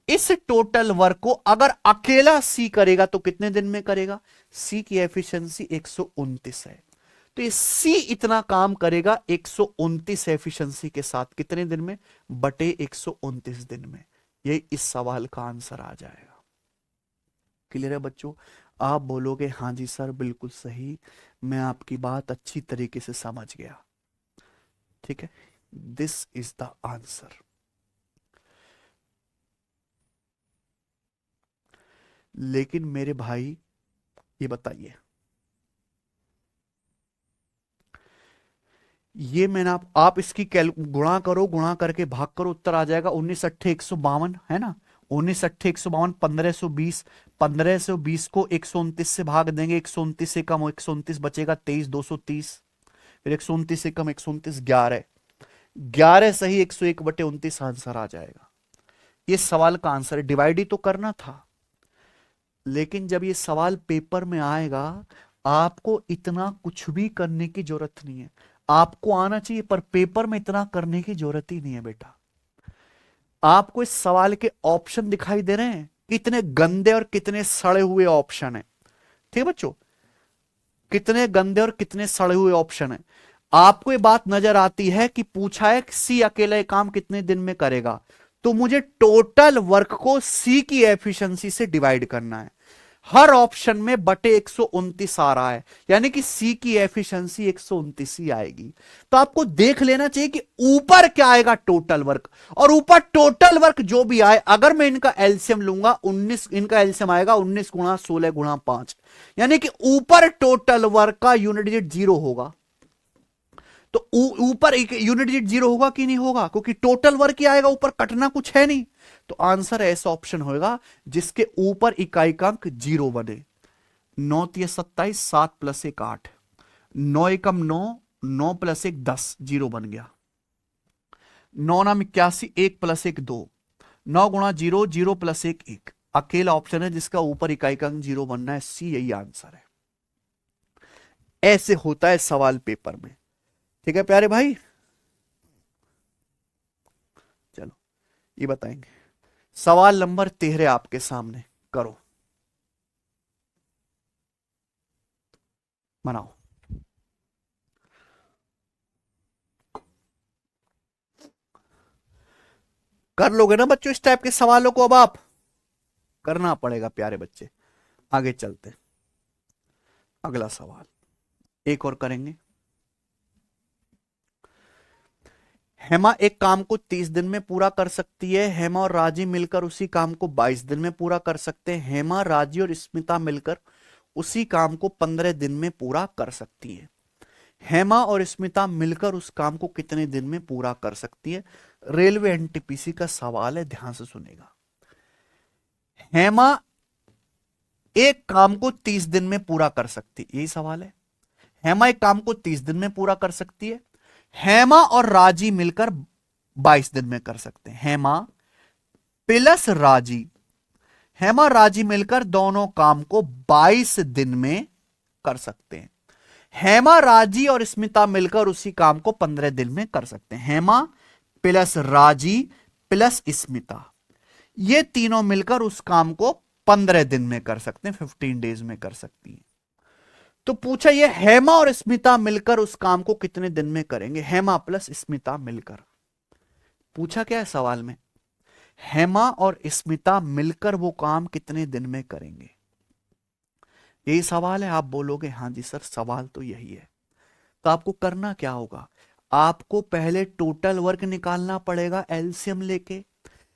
इस टोटल वर्क को अगर अकेला सी करेगा तो कितने दिन में करेगा? सी की एफिशिएंसी 129 है, तो ये सी इतना काम करेगा 129 एफिशिएंसी के साथ, कितने दिन में? बटे 129 दिन में। ये इस सवाल का आंसर आ जाएगा। क्लियर है बच्चों? आप बोलोगे हाँ जी सर बिल्कुल सही, मैं आपकी बात अच्छी तरीके से समझ गया। ठीक है, दिस इज द आंसर। लेकिन मेरे भाई ये बताइए, ये मैंने आप इसकी गुणा करो, गुणा करके भाग करो, उत्तर आ जाएगा 19 अट्ठे 152 है ना। 19 अट्ठे 152, 1520। 1520 को 129 से भाग देंगे, 129 से कम 129 बचेगा 23, 230। फिर 129 से कम 129, 11। 11 सही 101 बटे 29 आंसर आ जाएगा। ये सवाल का आंसर है। डिवाइड ही तो करना था, लेकिन जब ये सवाल पेपर में आएगा आपको इतना कुछ भी करने की जरूरत नहीं है। आपको आना चाहिए पर पेपर में इतना करने की जरूरत ही नहीं है बेटा। आपको इस सवाल के ऑप्शन दिखाई दे रहे हैं, कितने गंदे और कितने सड़े हुए ऑप्शन है। ठीक है बच्चों, कितने गंदे और कितने सड़े हुए ऑप्शन है। आपको ये बात नजर आती है कि पूछा है सी अकेला ये काम कितने दिन में करेगा, तो मुझे टोटल वर्क को सी की एफिशिएंसी से डिवाइड करना है। हर ऑप्शन में बटे 129 आ रहा है, यानी कि सी की एफिशिएंसी 129 ही आएगी। तो आपको देख लेना चाहिए कि ऊपर क्या आएगा टोटल वर्क, और ऊपर टोटल वर्क जो भी आए, अगर मैं इनका एलसीएम लूंगा 19, इनका एलसीएम आएगा 19 गुणा 16 गुणा 5, यानी कि ऊपर टोटल वर्क का यूनिट डिजिट 0 होगा। तो ऊपर यूनिट डिजिट 0 होगा कि नहीं होगा? क्योंकि टोटल वर्क ही आएगा, ऊपर कटना कुछ है नहीं। तो आंसर ऐसा ऑप्शन होगा जिसके ऊपर इकाइकांक 0 बने। 9 तिया 27, 7 प्लस 1 8, 9 एकम 9, 9 प्लस 1 10, 0 बन गया। 9 नाम 81, 1 प्लस 1 2, 9 गुणा 0, 0 प्लस 1 1। अकेला ऑप्शन है जिसका ऊपर इकाइकांक 0 बनना है, सी यही आंसर है। ऐसे होता है सवाल पेपर में। ठीक है प्यारे भाई, चलो ये बताएंगे। सवाल नंबर 13 आपके सामने, करो, बनाओ। कर लोगे ना बच्चों इस टाइप के सवालों को? अब आप करना पड़ेगा प्यारे बच्चे। आगे चलते हैं, अगला सवाल एक और करेंगे। हेमा एक काम को 30 दिन में पूरा कर सकती है, हेमा और राजी मिलकर उसी काम को 22 दिन में पूरा कर सकते हैं। हेमा, राजी और स्मिता मिलकर उसी काम को 15 दिन में पूरा कर सकती है। हेमा और स्मिता मिलकर उस काम को कितने दिन में पूरा कर सकती है? रेलवे एनटीपीसी का सवाल है, ध्यान से सुनेगा। हेमा एक काम को 30 दिन में पूरा कर सकती, यही सवाल है। हेमा एक काम को 30 दिन में पूरा कर सकती है। हेमा और राजी मिलकर 22 दिन में कर सकते हैं। हेमा प्लस राजी, हेमा राजी मिलकर दोनों काम को 22 दिन में कर सकते हैं। हेमा राजी और स्मिता मिलकर उसी काम को 15 दिन में कर सकते हैं। हेमा प्लस राजी प्लस स्मिता, ये तीनों मिलकर उस काम को 15 दिन में कर सकते हैं, 15 डेज में कर सकती हैं। तो पूछा ये हेमा और स्मिता मिलकर उस काम को कितने दिन में करेंगे? हेमा प्लस स्मिता मिलकर, पूछा क्या है सवाल में? हेमा और स्मिता मिलकर वो काम कितने दिन में करेंगे, यही सवाल है। आप बोलोगे हां जी सर सवाल तो यही है। तो आपको करना क्या होगा? आपको पहले टोटल वर्क निकालना पड़ेगा एलसीएम लेके,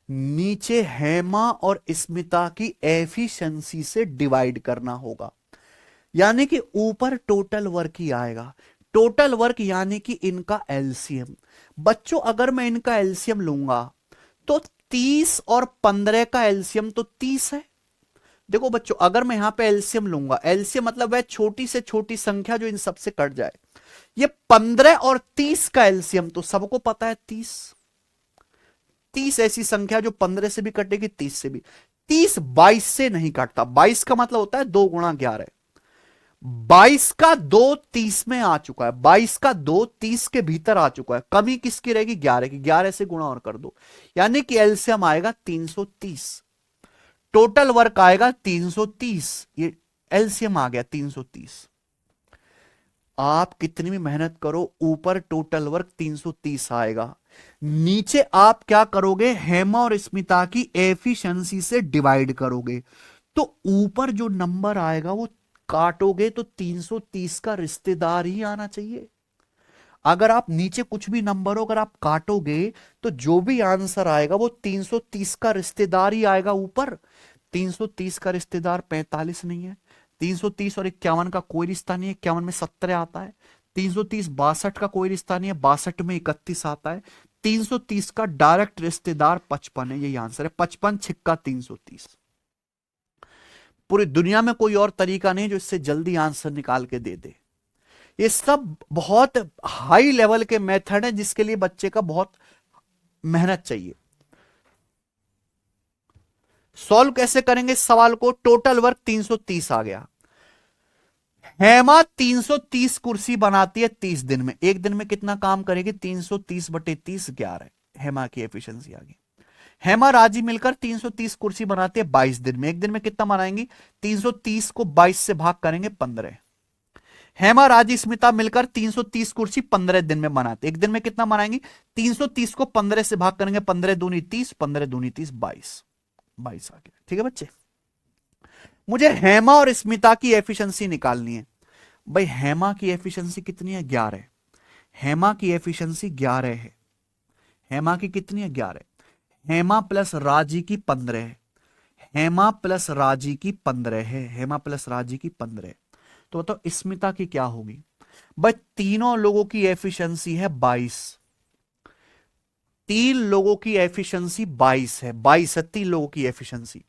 नीचे हेमा और स्मिता की एफिशिएंसी से डिवाइड करना होगा। यानी कि ऊपर टोटल वर्क ही आएगा। टोटल वर्क यानी कि इनका एलसीएम। बच्चों अगर मैं इनका एलसीएम लूंगा तो 30 और 15 का एलसीएम तो 30 है। देखो बच्चों अगर मैं यहां पे एलसीएम लूंगा, एलसीएम मतलब वह छोटी से छोटी संख्या जो इन सबसे कट जाए। ये 15 और 30 का एलसीएम तो सबको पता है 30। 30 ऐसी संख्या जो 15 से भी कटेगी, 30 से भी। 30 22 से नहीं कटता। 22 का मतलब होता है 2 गुणा 11। 22 का 2 30 में आ चुका है, 22 का 2 30 के भीतर आ चुका है। कमी किसकी रहेगी? 11 की। 11 से गुणा और कर दो, यानी कि एलसीएम आएगा 330। टोटल वर्क आएगा 330। ये एलसीएम आ गया 330। आप कितनी भी मेहनत करो ऊपर टोटल वर्क 330 आएगा। नीचे आप क्या करोगे? हेमा और स्मिता की एफिशिएंसी से डिवाइड करोगे। तो ऊपर जो नंबर आएगा वो काटोगे तो 330 का रिश्तेदार ही आना चाहिए। अगर आप नीचे कुछ भी नंबर हो अगर आप काटोगे तो जो भी आंसर आएगा वो 330 का रिश्तेदार ही आएगा ऊपर। 330 का रिश्तेदार 45 नहीं है। 330 और 51 का कोई रिश्ता नहीं है, 51 में 17 आता है। 330 62 का कोई रिश्ता नहीं है, 62 में 31 आता है। 330 का डायरेक्ट रिश्तेदार 55 है, यही आंसर है। 55 छिक्का 330। पूरी दुनिया में कोई और तरीका नहीं जो इससे जल्दी आंसर निकाल के दे दे। ये सब बहुत हाई लेवल के मेथड है जिसके लिए बच्चे का बहुत मेहनत चाहिए। सॉल्व कैसे करेंगे इस सवाल को? टोटल वर्क 330 आ गया। हेमा 330 कुर्सी बनाती है 30 दिन में। एक दिन में कितना काम करेगी? 330 बटे 30 11। हेमा की एफिशिएंसी आ गई। हेमा राजी मिलकर 330 कुर्सी बनाती है 22 दिन में। एक दिन में कितना बनाएंगी? 330 को 22 से भाग करेंगे 15। हेमा राजी स्मिता मिलकर 330 कुर्सी 15 दिन में बनाते। एक दिन में कितना बनाएंगी? 330 को 15 से भाग करेंगे, 15 दूनी 30, 15 दूनी 30, 22। 22 आ गया। ठीक है बच्चे, मुझे हेमा और स्मिता की एफिशिएंसी निकालनी है। भाई हेमा की एफिशिएंसी कितनी है? 11। हेमा की एफिशिएंसी 11 है। हेमा की कितनी है? 11। हेमा प्लस राजी की 15 है। हेमा प्लस राजी की 15 है। हेमा प्लस राजी की 15। तो बताओ स्मिता की क्या होगी? भाई तीनों लोगों की एफिशिएंसी है 22। 3 लोगों की एफिशिएंसी 22 है। 22 है 3 लोगों की एफिशिएंसी।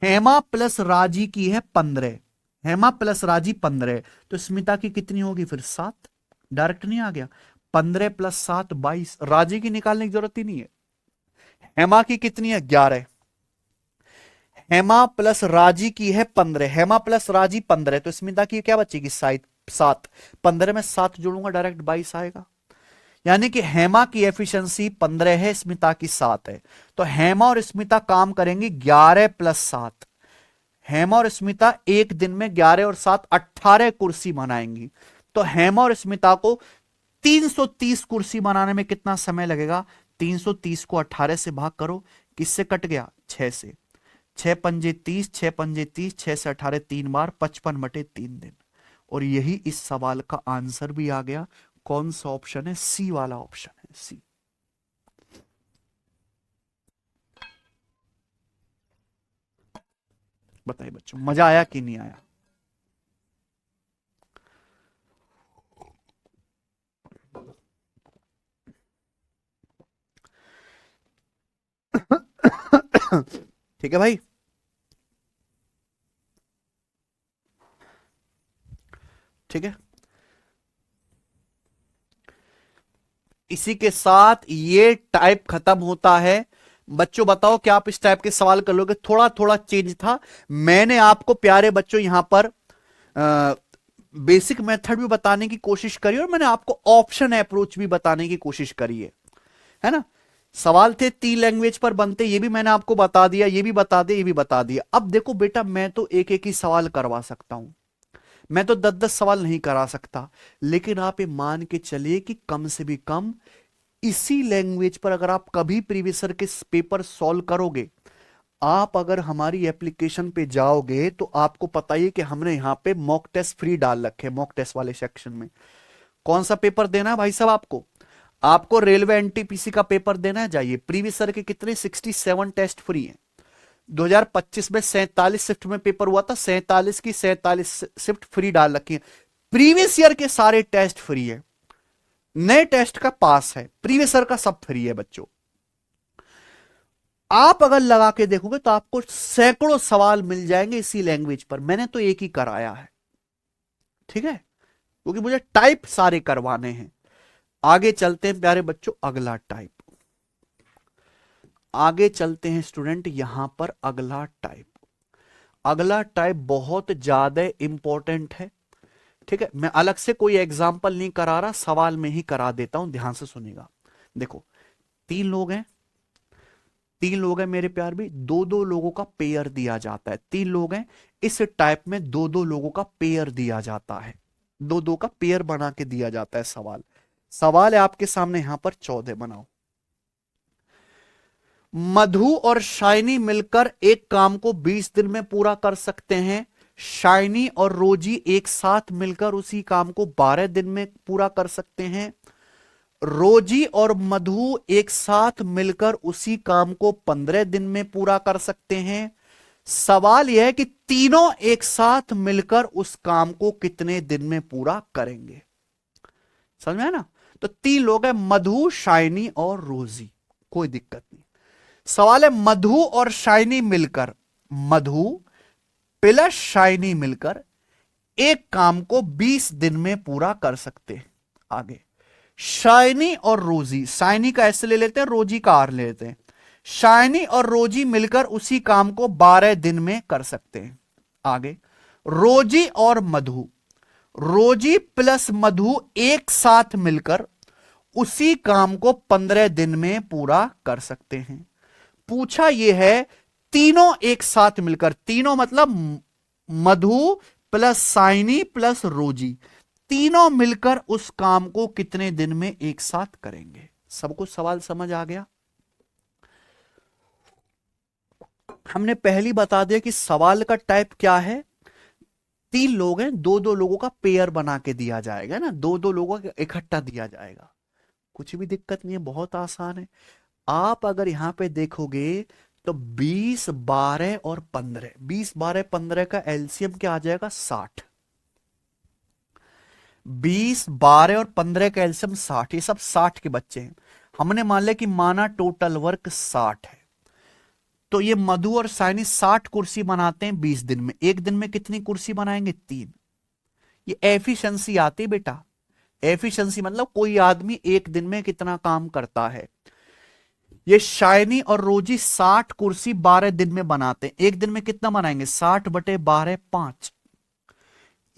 हेमा प्लस राजी की है 15। हेमा प्लस राजी 15, तो स्मिता की कितनी होगी फिर? 7। डायरेक्ट नहीं आ गया? 15 प्लस 7 22। राजी की निकालने की जरूरत ही नहीं है। हेमा की कितनी है? 11। हेमा प्लस राजी की है 15। हेमा प्लस राजी 15, तो स्मिता की क्या बचेगी? 7। 15 में 7 जोड़ूंगा डायरेक्ट 22 आएगा। यानी कि हेमा की एफिशिएंसी 15 है, स्मिता की 7 है। तो हेमा और स्मिता काम करेंगे 11 प्लस 7। हेमा और स्मिता एक दिन में 11 और 7 18 कुर्सी बनाएंगी। तो हेमा और स्मिता को 330 कुर्सी बनाने में कितना समय लगेगा? 330 को 18 से भाग करो, किससे कट गया? 6 से। 6 पंजे 30, 6 पंजे 30, 6 से 18 3 बार, 55 बटे 3 दिन। और यही इस सवाल का आंसर भी आ गया। कौन सा ऑप्शन है? सी वाला ऑप्शन है, सी। बताइए बच्चों मजा आया कि नहीं आया? ठीक है भाई, ठीक है। इसी के साथ ये टाइप खत्म होता है। बच्चों बताओ क्या आप इस टाइप के सवाल कर लोगे? थोड़ा थोड़ा चेंज था। मैंने आपको प्यारे बच्चों यहां पर बेसिक मेथड भी बताने की कोशिश करी और मैंने आपको ऑप्शन अप्रोच भी बताने की कोशिश करी है ना। सवाल थे 3 लैंग्वेज पर बनते, ये भी मैंने आपको बता दिया, ये भी बता दिया, ये भी बता दिया। अब देखो बेटा, मैं तो एक एक ही सवाल करवा सकता हूं, मैं तो 10-10 सवाल नहीं करा सकता, लेकिन आप ये मान के चलिए कि कम से भी कम इसी लैंग्वेज पर अगर आप कभी प्रीवियस ईयर के पेपर सॉल्व करोगे, आप अगर हमारी एप्लीकेशन पे जाओगे तो आपको पता ही कि हमने यहां पे मॉक टेस्ट फ्री डाल रखे, मॉक टेस्ट वाले सेक्शन में। कौन सा पेपर देना है भाई साहब आपको? आपको रेलवे एनटीपीसी का पेपर देना है। जाइए, प्रीवियस ईयर के कितने 67 टेस्ट फ्री हैं। 2025 में 47 शिफ्ट में पेपर हुआ था, 47 की 47 शिफ्ट फ्री डाल रखी है। प्रीवियस ईयर के सारे टेस्ट फ्री है, नए टेस्ट का पास है, प्रीवियस ईयर का सब फ्री है बच्चों। आप अगर लगा के देखोगे तो आपको सैकड़ों सवाल मिल जाएंगे इसी लैंग्वेज पर। मैंने तो एक ही कराया है, ठीक है, क्योंकि मुझे टाइप सारे करवाने हैं। आगे चलते हैं प्यारे बच्चों, अगला टाइप। आगे चलते हैं स्टूडेंट, यहां पर अगला टाइप। अगला टाइप बहुत ज्यादा इंपॉर्टेंट है, ठीक है। मैं अलग से कोई एग्जाम्पल नहीं करा रहा, सवाल में ही करा देता हूं, ध्यान से सुनिएगा। देखो, 3 लोग हैं मेरे प्यार भी, 2-2 लोगों का पेयर दिया जाता है। 3 लोग हैं, इस टाइप में 2-2 लोगों का पेयर दिया जाता है, 2-2 का पेयर बना के दिया जाता है। सवाल है आपके सामने, यहां पर 14 बनाओ। मधु और शाइनी मिलकर एक काम को 20 दिन में पूरा कर सकते हैं। शाइनी और रोजी एक साथ मिलकर उसी काम को 12 दिन में पूरा कर सकते हैं। रोजी और मधु एक साथ मिलकर उसी काम को 15 दिन में पूरा कर सकते हैं। सवाल यह है कि तीनों एक साथ मिलकर उस काम को कितने दिन में पूरा करेंगे? समझ में आया ना? तो 3 लोग हैं, मधु, शाइनी और रोजी, कोई दिक्कत नहीं। सवाल है मधु और शाइनी मिलकर, मधु प्लस शाइनी मिलकर एक काम को 20 दिन में पूरा कर सकते हैं। आगे, शाइनी और रोजी, शाइनी का ऐसे ले लेते हैं, रोजी का आर ले लेते हैं। शाइनी और रोजी मिलकर उसी काम को 12 दिन में कर सकते हैं। आगे, रोजी और मधु, रोजी प्लस मधु एक साथ मिलकर उसी काम को 15 दिन में पूरा कर सकते हैं। पूछा यह है, तीनों एक साथ मिलकर, तीनों मतलब मधु प्लस शाइनी प्लस रोजी, तीनों मिलकर उस काम को कितने दिन में एक साथ करेंगे? सबको सवाल समझ आ गया? हमने पहली बता दिया कि सवाल का टाइप क्या है। 3 लोग हैं, 2-2 लोगों का पेयर बना के दिया जाएगा ना, 2-2 लोगों का इकट्ठा दिया जाएगा। कुछ भी दिक्कत नहीं है, बहुत आसान है। आप अगर यहां पे देखोगे तो 20, 12 और 15, 20, 12, 15 का एलसीएम क्या आ जाएगा? 60। 20, 12 और 15 का एलसीएम 60, ये सब 60 के बच्चे हैं। हमने मान लिया कि माना टोटल वर्क 60 है, तो ये मधु और शाइनी 60 कुर्सी बनाते हैं 20 दिन में। एक दिन में कितनी कुर्सी बनाएंगे? 3। ये एफिशिएंसी आती है बेटा। एफिशिएंसी मतलब कोई आदमी एक दिन में कितना काम करता है। ये शाइनी और रोजी 60 कुर्सी 12 दिन में बनाते हैं। एक दिन में कितना बनाएंगे? 60/12, 5।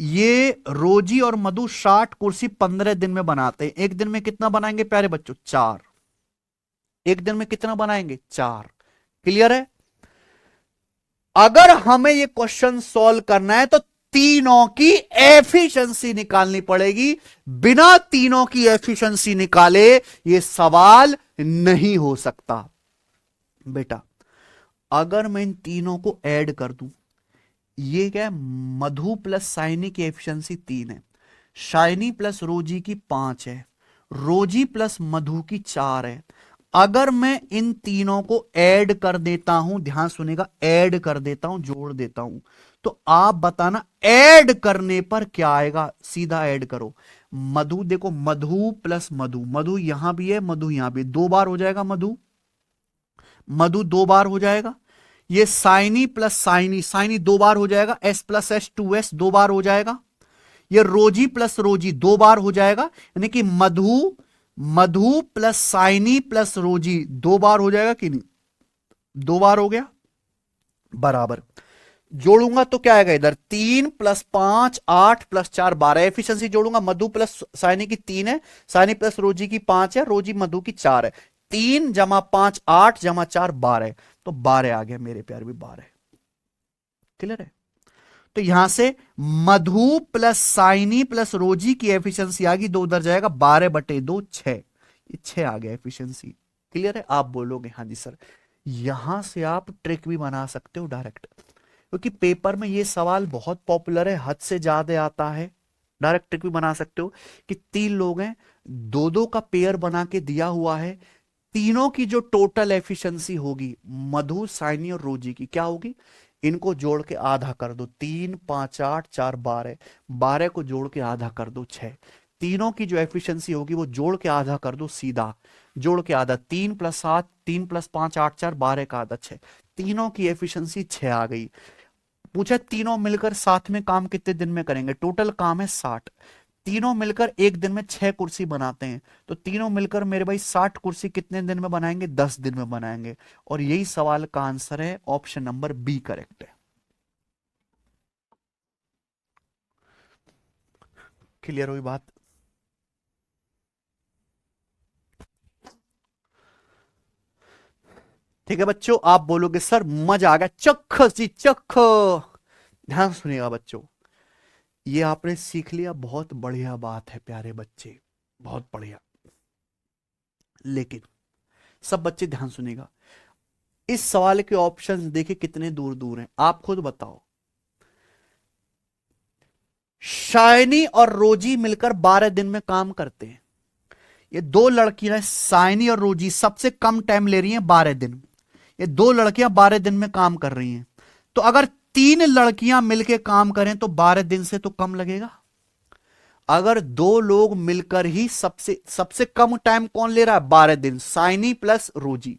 ये रोजी और मधु 60 कुर्सी 15 दिन में बनाते हैं। एक दिन में कितना बनाएंगे प्यारे बच्चों? 4। एक दिन में कितना बनाएंगे? 4। क्लियर है? अगर हमें ये क्वेश्चन सॉल्व करना है तो तीनों की एफिशिएंसी निकालनी पड़ेगी। बिना तीनों की एफिशिएंसी निकाले ये सवाल नहीं हो सकता बेटा। अगर मैं इन तीनों को ऐड कर दूं, ये क्या है? मधु प्लस शाइनी की एफिशिएंसी 3 है, शाइनी प्लस रोजी की 5 है, रोजी प्लस मधु की 4 है। अगर मैं इन तीनों को ऐड कर देता हूं, ध्यान सुनेगा, ऐड कर देता हूं, जोड़ देता हूं, तो आप बताना ऐड करने पर क्या आएगा? सीधा ऐड करो। मधु देखो, मधु प्लस मधु, मधु यहां भी है, मधु यहां भी, 2 बार हो जाएगा मधु। मधु 2 बार हो जाएगा। ये साइनी प्लस साइनी, साइनी 2 बार हो जाएगा। S प्लस S 2S 2 बार हो जाएगा। ये रोजी प्लस रोजी 2 बार हो जाएगा, यानी कि मधु, मधु प्लस साइनी प्लस रोजी 2 बार हो जाएगा कि नहीं? 2 बार हो गया, बराबर। जोड़ूंगा तो क्या आएगा इधर? 3 प्लस 5 8 प्लस 4 12। एफिशिएंसी जोड़ूंगा, मधु प्लस साइनी की 3 है, साइनी प्लस रोजी की 5 है, रोजी मधु की 4 है। 3 जमा 5 8 जमा 4 12, तो 12 आ गया मेरे प्यार भी, 12। क्लियर है? तो यहां से मधु प्लस साइनी प्लस रोजी की एफिशिएंसी आ गई, 2 उधर जाएगा, 12/2 6। ये 6 आ गया एफिशिएंसी। क्लियर है? आप बोलोगे हाँ जी सर। यहां से आप ट्रिक भी बना सकते हो डायरेक्ट, क्योंकि पेपर में ये सवाल बहुत पॉपुलर है, हद से ज्यादा आता है। डायरेक्ट ट्रिक भी बना सकते हो कि 3 लोग हैं, 2-2 का पेयर बना के दिया हुआ है, तीनों की जो टोटल एफिशिएंसी होगी मधु साइनी और रोजी की क्या होगी? इनको जोड़ के आधा कर दो, 3 5 8 4 12, 12 को जोड़ के आधा कर दो 6। तीनों की जो एफिशिएंसी होगी वो जोड़ के आधा कर दो, सीधा जोड़ के आधा, 3 प्लस 7 3 प्लस 5 8 4 12 का आधा 6। तीनों की एफिशिएंसी 6 आ गई। पूछा तीनों मिलकर साथ में काम कितने दिन में करेंगे? टोटल काम है 60, तीनों मिलकर एक दिन में 6 कुर्सी बनाते हैं, तो तीनों मिलकर मेरे भाई 60 कुर्सी कितने दिन में बनाएंगे? 10 दिन में बनाएंगे। और यही सवाल का आंसर है, ऑप्शन नंबर बी करेक्ट है। क्लियर हुई बात? ठीक है बच्चों, आप बोलोगे सर मजा आ गया, चख जी चख। ध्यान सुनिएगा बच्चों, ये आपने सीख लिया, बहुत बढ़िया बात है प्यारे बच्चे, बहुत बढ़िया। लेकिन सब बच्चे ध्यान सुनिएगा, इस सवाल के ऑप्शंस देखिए कितने दूर दूर हैं, आप खुद बताओ। शाइनी और रोजी मिलकर 12 दिन में काम करते हैं। ये 2 लड़कियां साइनी और रोजी सबसे कम टाइम ले रही हैं, 12 दिन। ये 2 लड़कियां 12 दिन में काम कर रही हैं, तो अगर 3 लड़कियां मिलकर काम करें तो 12 दिन से तो कम लगेगा। अगर 2 लोग मिलकर ही सबसे सबसे कम टाइम कौन ले रहा है? 12 दिन, साइनी प्लस रोजी।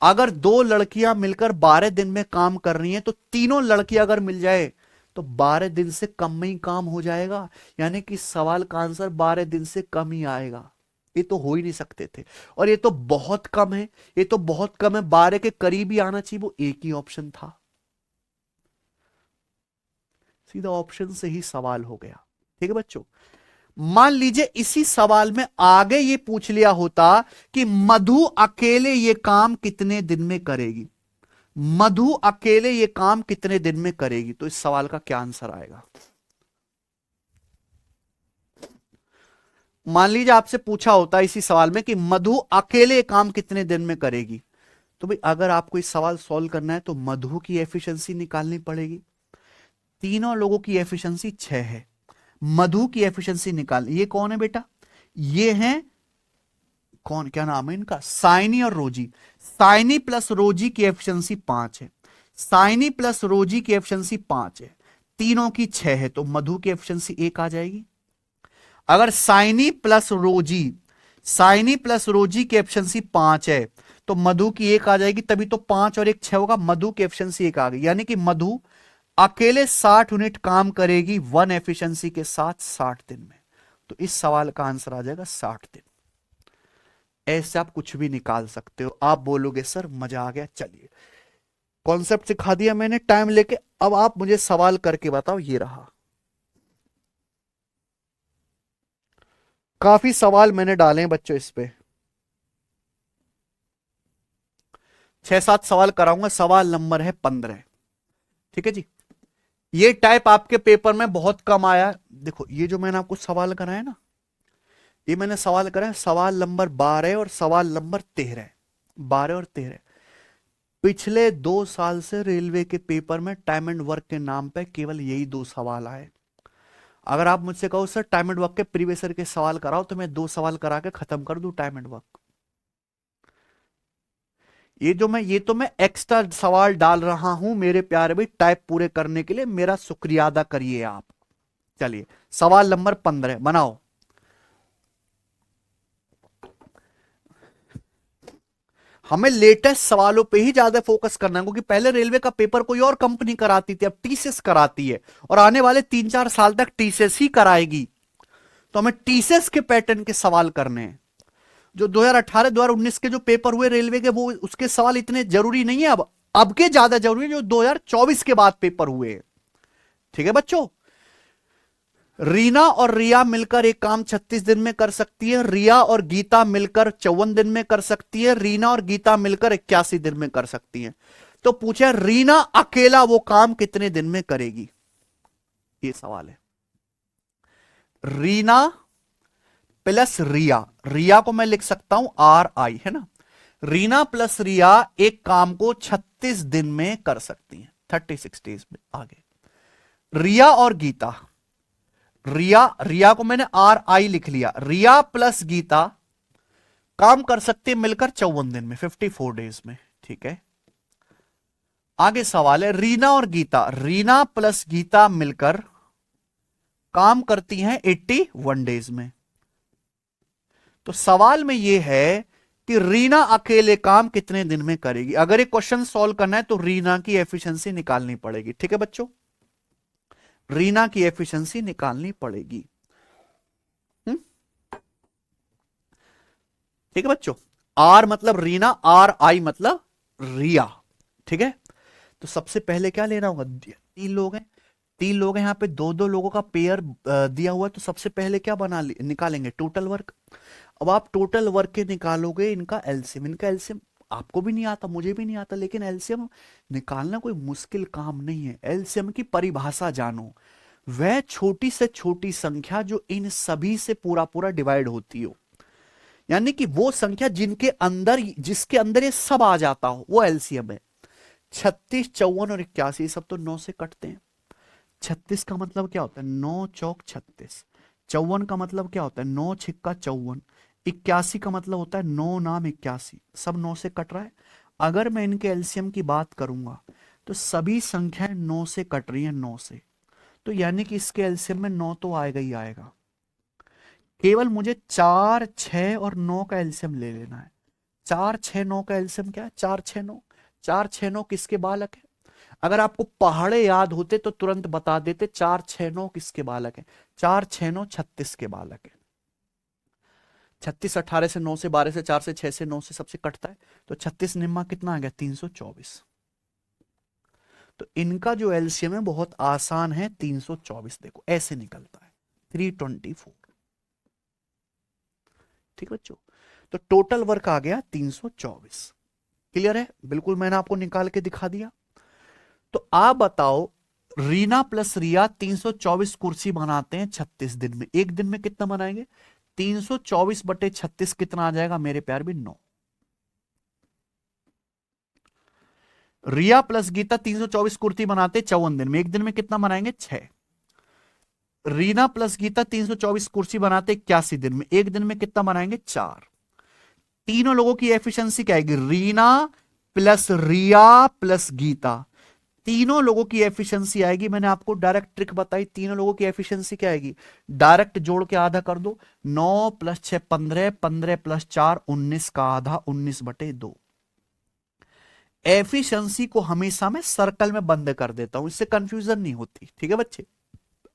अगर 2 लड़कियां मिलकर 12 दिन में काम कर रही हैं, तो तीनों लड़कियां अगर मिल जाए तो 12 दिन से कम में ही काम हो जाएगा, यानी कि सवाल का आंसर 12 दिन से कम ही आएगा। ये तो हो ही नहीं सकते थे, और ये तो बहुत कम है, ये तो बहुत कम है, 12 के करीब ही आना चाहिए, वो एक ही ऑप्शन था। सीधा ऑप्शन से ही सवाल हो गया। ठीक है बच्चों, मान लीजिए इसी सवाल में आगे ये पूछ लिया होता कि मधु अकेले ये काम कितने दिन में करेगी, मधु अकेले ये काम कितने दिन में करेगी, तो इस सवाल का क्या आंसर आएगा? मान लीजिए आपसे पूछा होता इसी सवाल में कि मधु अकेले काम कितने दिन में करेगी, तो भाई अगर आपको इस सवाल सॉल्व करना है तो मधु की एफिशिएंसी निकालनी पड़ेगी। तीनों लोगों की एफिशिएंसी 6 है, मधु की एफिशिएंसी निकाल। ये कौन है बेटा? ये हैं कौन, क्या नाम है इनका? साइनी और रोजी। साइनी प्लस रोजी की एफिशिएंसी 5 है, साइनी प्लस रोजी की एफिशिएंसी 5 है, तीनों की 6 है, तो मधु की एफिशिएंसी 1 आ जाएगी। अगर साइनी प्लस रोजी, साइनी प्लस रोजी की एफिशिएंसी 5 है तो मधु की 1 आ जाएगी, तभी तो 5 और 1 6 होगा, मधु की एफिशिएंसी 1 आ गई, यानी कि मधु अकेले 60 यूनिट काम करेगी 1 एफिशिएंसी के साथ 60 दिन में। तो इस सवाल का आंसर आ जाएगा 60 दिन। ऐसे आप कुछ भी निकाल सकते हो। आप बोलोगे सर मजा आ गया, चलिए कॉन्सेप्ट सिखा दिया मैंने टाइम लेके, अब आप मुझे सवाल करके बताओ। ये रहा, काफी सवाल मैंने डाले हैं बच्चों इस पे, 6-7 सवाल कराऊंगा। सवाल नंबर है 15। ठीक है जी, ये टाइप आपके पेपर में बहुत कम आया। देखो ये जो मैंने आपको सवाल कराया ना, ये मैंने सवाल कराया सवाल नंबर 12 और सवाल नंबर 13, 12 और 13। पिछले 2 साल से रेलवे के पेपर में टाइम एंड वर्क के नाम पे केवल यही 2 सवाल आए। अगर आप मुझसे कहो सर टाइम एंड वर्क के प्रीवियस ईयर के सवाल कराओ, तो मैं 2 सवाल करा के खत्म कर दूं टाइम एंड वर्क। ये तो मैं एक्स्ट्रा सवाल डाल रहा हूं मेरे प्यारे भाई, टाइप पूरे करने के लिए मेरा शुक्रिया अदा करिए आप। चलिए सवाल नंबर 15 बनाओ। हमें लेटेस्ट सवालों पे ही ज्यादा फोकस करना है, क्योंकि पहले रेलवे का पेपर कोई और कंपनी कराती थी, अब टीसीएस कराती है, और आने वाले 3-4 साल तक टीसीएस ही कराएगी। तो हमें टीसीएस के पैटर्न के सवाल करने हैं। जो 2018-2019 के जो पेपर हुए रेलवे के, वो उसके सवाल इतने जरूरी नहीं है अब के ज्यादा जरूरी है जो 2024 के बाद पेपर हुए। ठीक है बच्चों, रीना और रिया मिलकर एक काम 36 दिन में कर सकती है, रिया और गीता मिलकर 54 दिन में कर सकती है, रीना और गीता मिलकर 81 दिन में कर सकती है। तो पूछा रीना अकेला वो काम कितने दिन में करेगी, ये सवाल है। रीना प्लस रिया, रिया को मैं लिख सकता हूं RI, है ना। रीना प्लस रिया एक काम को 36 दिन में कर सकती हैं, 36 डेज में। आगे रिया और गीता, रिया को मैंने RI लिख लिया, रिया प्लस गीता काम कर सकते हैं मिलकर 54 दिन में, 54 डेज में। ठीक है, आगे सवाल है रीना और गीता, रीना प्लस गीता मिलकर काम करती हैं 81 डेज में। तो सवाल में यह है कि रीना अकेले काम कितने दिन में करेगी। अगर ये क्वेश्चन सॉल्व करना है तो रीना की एफिशिएंसी निकालनी पड़ेगी। ठीक है बच्चों, रीना की एफिशिएंसी निकालनी पड़ेगी। ठीक है बच्चों, R मतलब रीना, RI मतलब रिया। ठीक है, तो सबसे पहले क्या लेना होगा, 3 लोग हैं, 3 लोग हैं, यहां पे 2-2 लोगों का पेयर दिया हुआ है। तो सबसे पहले क्या निकालेंगे, टोटल वर्क। अब आप टोटल वर्क के निकालोगे इनका एलसीएम, इनका एलसीएम आपको भी नहीं आता, मुझे भी नहीं आता, लेकिन एलसीएम निकालना कोई मुश्किल काम नहीं है। एलसीएम की परिभाषा जानो, वह छोटी से छोटी संख्या जो इन सभी से पूरा पूरा डिवाइड होती हो, यानी कि वो संख्या जिसके अंदर ये सब आ जाता हो, वो एलसीएम है। 36, 54 और 81 सब तो 9 से कटते हैं। 36 का मतलब क्या होता है, 9 चौक 36। 54 का मतलब क्या होता है, 9 छिक्का 54। 81 का मतलब होता है 9 नाम 81, सब 9 से कट रहा है। अगर मैं इनके एलसीएम की बात करूंगा तो सभी संख्याएं 9 से कट रही हैं, 9 से। तो यानी कि इसके एलसीएम में 9 तो आएगा ही आएगा। केवल मुझे 4, 6 और 9 का एलसीएम ले लेना है। 4, 6, 9 का एलसीएम क्या है, 4, 6, 9। 4, 6, 9 किसके बालक है। अगर आपको पहाड़े याद होते तो तुरंत बता देते, 4, 6, 9 किसके बालक है। 4, 6, 9 36 के बालक है। 36 18 से 9 से 12 से 4 से 6 से 9 से सबसे कटता है। तो 36 निम्मा कितना आ गया, 324। तो इनका जो एलसीएम है बहुत आसान है, 324। देखो ऐसे निकलता है, 324। ठीक बच्चों, तो टोटल वर्क आ गया 324। क्लियर है, बिल्कुल मैंने आपको निकाल के दिखा दिया। तो आप बताओ, रीना प्लस रिया 324 कुर्सी बनाते हैं 36 दिन में। एक दिन में कितना बनाएंगे, 324/36 कितना आ जाएगा मेरे प्यार भी, 9। रिया प्लस गीता 324 कुर्सी बनाते 54 दिन में, एक दिन में कितना बनाएंगे, 6। रीना प्लस गीता 324 कुर्सी बनाते 81 दिन में, एक दिन में कितना बनाएंगे, 4। तीनों लोगों की एफिशिएंसी क्या आएगी, रीना प्लस रिया प्लस गीता, तीनों लोगों की एफिशिएंसी आएगी। मैंने आपको डायरेक्ट ट्रिक बताई, तीनों लोगों की एफिशिएंसी क्या आएगी, डायरेक्ट जोड़ के आधा कर दो। 9 + 6 15, 15 + 4 19 का आधा, 19/2। एफिशिएंसी को हमेशा मैं सर्कल में बंद कर देता हूं, इससे कंफ्यूजन नहीं होती। ठीक है बच्चे,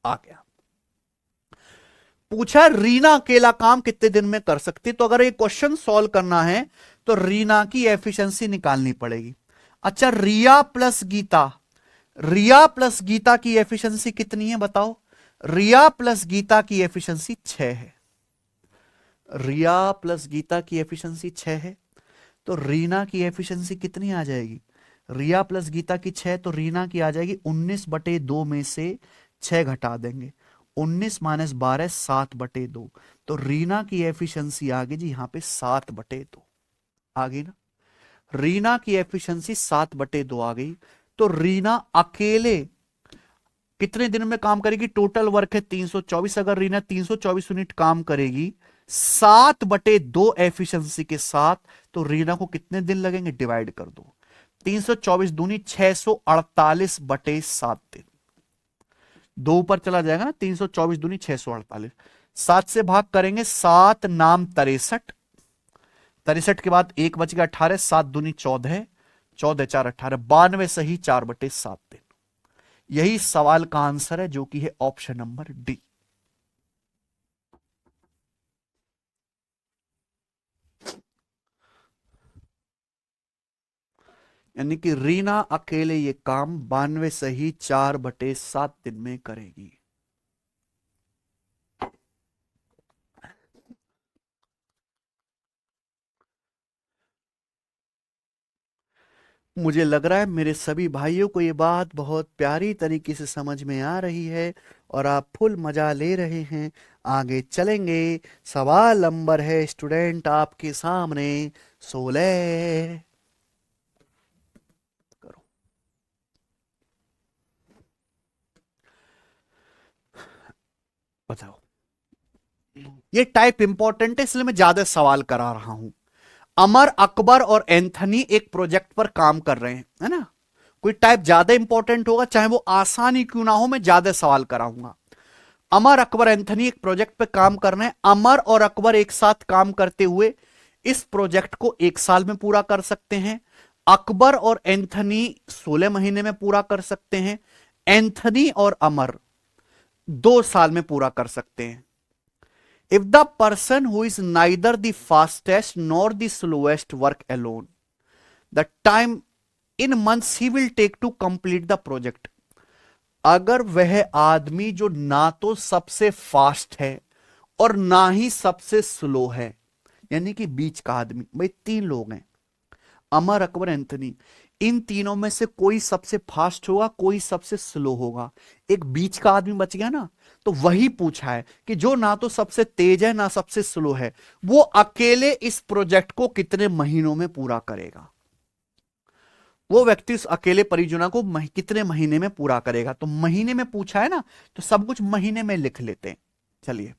आ गया। पूछा रीना अकेला काम कितने दिन में कर सकती, तो अगर ये क्वेश्चन सॉल्व करना है तो रीना की एफिशिएंसी निकालनी पड़ेगी। अच्छा, रिया प्लस गीता, रिया प्लस गीता की एफिशिएंसी कितनी है बताओ। रिया प्लस गीता की एफिशिएंसी 6 है। रिया प्लस गीता की एफिशिएंसी 6 है, तो रीना की एफिशिएंसी कितनी आ जाएगी, रिया प्लस गीता की 6, तो रीना की आ जाएगी 19/2 में से 6 घटा देंगे, 19 - 12 7/2। तो रीना की एफिशिएंसी आ गई जी यहां पे 7/2 आ गई ना। रीना की एफिशिएंसी 7/2 आ गई। तो रीना अकेले कितने दिन में काम करेगी, टोटल वर्क है 324। अगर रीना 324 यूनिट काम करेगी 7/2 एफिशिएंसी के साथ, तो रीना को कितने दिन लगेंगे, डिवाइड कर दो। 324 दूनी 648/7 दिन, 2 ऊपर चला जाएगा ना, 324 दूनी 648। 7 से भाग करेंगे, 7 नाम 63, 63 के बाद 1 बच गया 18, 7 दूनी 14, 14 4 18, 92 सही, 4/7 दिन। यही सवाल का आंसर है, जो कि है ऑप्शन नंबर डी। यानी कि रीना अकेले ये काम 92 सही 4/7 दिन में करेगी। मुझे लग रहा है मेरे सभी भाइयों को ये बात बहुत प्यारी तरीके से समझ में आ रही है और आप फुल मजा ले रहे हैं। आगे चलेंगे। सवाल नंबर है स्टूडेंट आपके सामने 16। करो। बताओ। ये टाइप इंपॉर्टेंट है, इसलिए मैं ज्यादा सवाल करा रहा हूं। अमर, अकबर और एंथनी एक प्रोजेक्ट पर काम कर रहे हैं, है ना। कोई टाइप ज्यादा इंपॉर्टेंट होगा, चाहे वो आसानी क्यों ना हो, मैं ज्यादा सवाल कराऊंगा। अमर, अकबर, एंथनी एक प्रोजेक्ट पे काम कर रहे हैं। अमर और अकबर एक साथ काम करते हुए इस प्रोजेक्ट को 1 साल में पूरा कर सकते हैं। अकबर और एंथनी 16 महीने में पूरा कर सकते हैं। एंथनी और अमर 2 साल में पूरा कर सकते हैं। If the person who is neither the fastest nor the slowest work alone, the time in months he will take to complete the project. अगर वह आदमी जो ना तो सबसे फास्ट है और ना ही सबसे स्लो है, यानी कि बीच का आदमी, भाई 3 लोग हैं, अमर, अकबर, एंथनी, इन तीनों में से कोई सबसे फास्ट होगा, कोई सबसे स्लो होगा, एक बीच का आदमी बच गया ना। तो वही पूछा है कि जो ना तो सबसे तेज है ना सबसे स्लो है, वो अकेले इस प्रोजेक्ट को कितने महीनों में पूरा करेगा। वो व्यक्ति उस अकेले परियोजना को कितने महीने में पूरा करेगा। तो महीने में पूछा है ना, तो सब कुछ महीने में लिख लेते हैं। चलिए,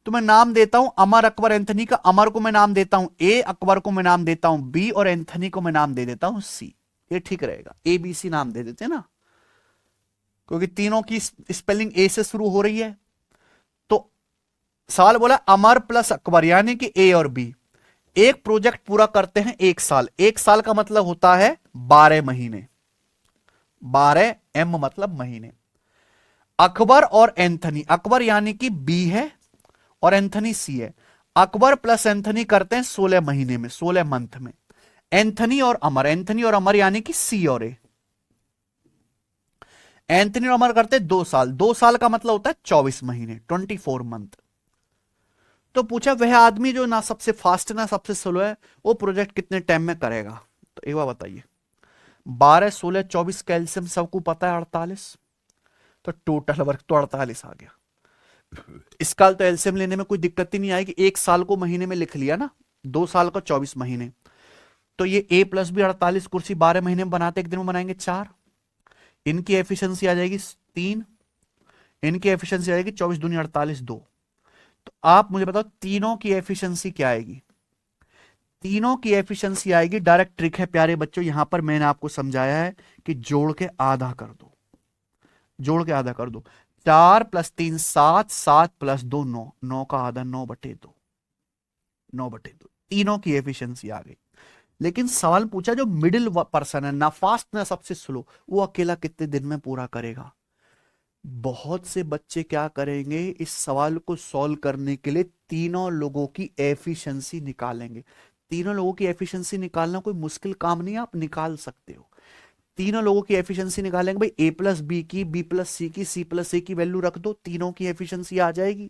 तो मैं नाम देता हूं अमर, अकबर, एंथनी का। अमर को मैं नाम देता हूं ए, अकबर को मैं नाम देता हूं बी, और एंथनी को मैं नाम दे देता हूं सी। ये ठीक रहेगा, ए बी सी नाम दे देते हैं ना, क्योंकि तीनों की स्पेलिंग ए से शुरू हो रही है। तो सवाल बोला अमर प्लस अकबर, यानी कि ए और बी एक प्रोजेक्ट पूरा करते हैं 1 साल। 1 साल का मतलब होता है 12 महीने, 12 एम मतलब महीने। अकबर और एंथनी, अकबर यानी कि बी है और एंथनी सी है। अकबर प्लस एंथनी करते हैं 16 महीने में, 16 मंथ में। एंथनी और अमर, एंथनी और अमर यानी कि सी और ए। एंथनी और अमर करते हैं 2 साल, 2 साल का मतलब होता है 24 महीने, 24 मंथ। तो पूछा वह आदमी जो ना सबसे फास्ट ना सबसे स्लो है, वो प्रोजेक्ट कितने टाइम में करेगा। तो एक बार बताइए, 12 16 24 कैल्शियम सबको पता है 48, तो टोटल वर्क तो 48 आ गया। इसका तो एलसीएम लेने में कोई दिक्कत ही नहीं आएगी। 1 साल को महीने में लिख लिया ना, 2 साल का 24 महीने, तो ये ए प्लस बी 48 कुर्सी 12 महीने में बनाते, एक दिन में बनाएंगे 4। इनकी एफिशिएंसी आ जाएगी 3, इनकी एफिशिएंसी आ जाएगी 24 दूनी 48 2। तो आप मुझे बताओ तीनों की एफिशिएंसी क्या आएगी। तीनों की एफिशिएंसी आएगी, डायरेक्ट ट्रिक है प्यारे बच्चों, यहां पर मैंने आपको समझाया है कि जोड़ के आधा कर दो, जोड़ के आधा कर दो। 4 + 3 7, 7 + 2 9, 9 का आधा 9/2, 9/2। तीनों की एफिशिएंसी आ गई। लेकिन सवाल पूछा जो मिडिल पर्सन है, ना फास्ट ना सबसे स्लो, वो अकेला कितने दिन में पूरा करेगा। बहुत से बच्चे क्या करेंगे, इस सवाल को सॉल्व करने के लिए तीनों लोगों की एफिशिएंसी निकालेंगे। तीनों लोगों की एफिशिएंसी निकालना कोई मुश्किल काम नहीं है, आप निकाल सकते हो। तीनों लोगों की एफिशिएंसी निकालेंगे, भाई ए प्लस बी की, बी प्लस सी की, सी प्लस ए की वैल्यू रख दो, तीनों की एफिशिएंसी आ जाएगी।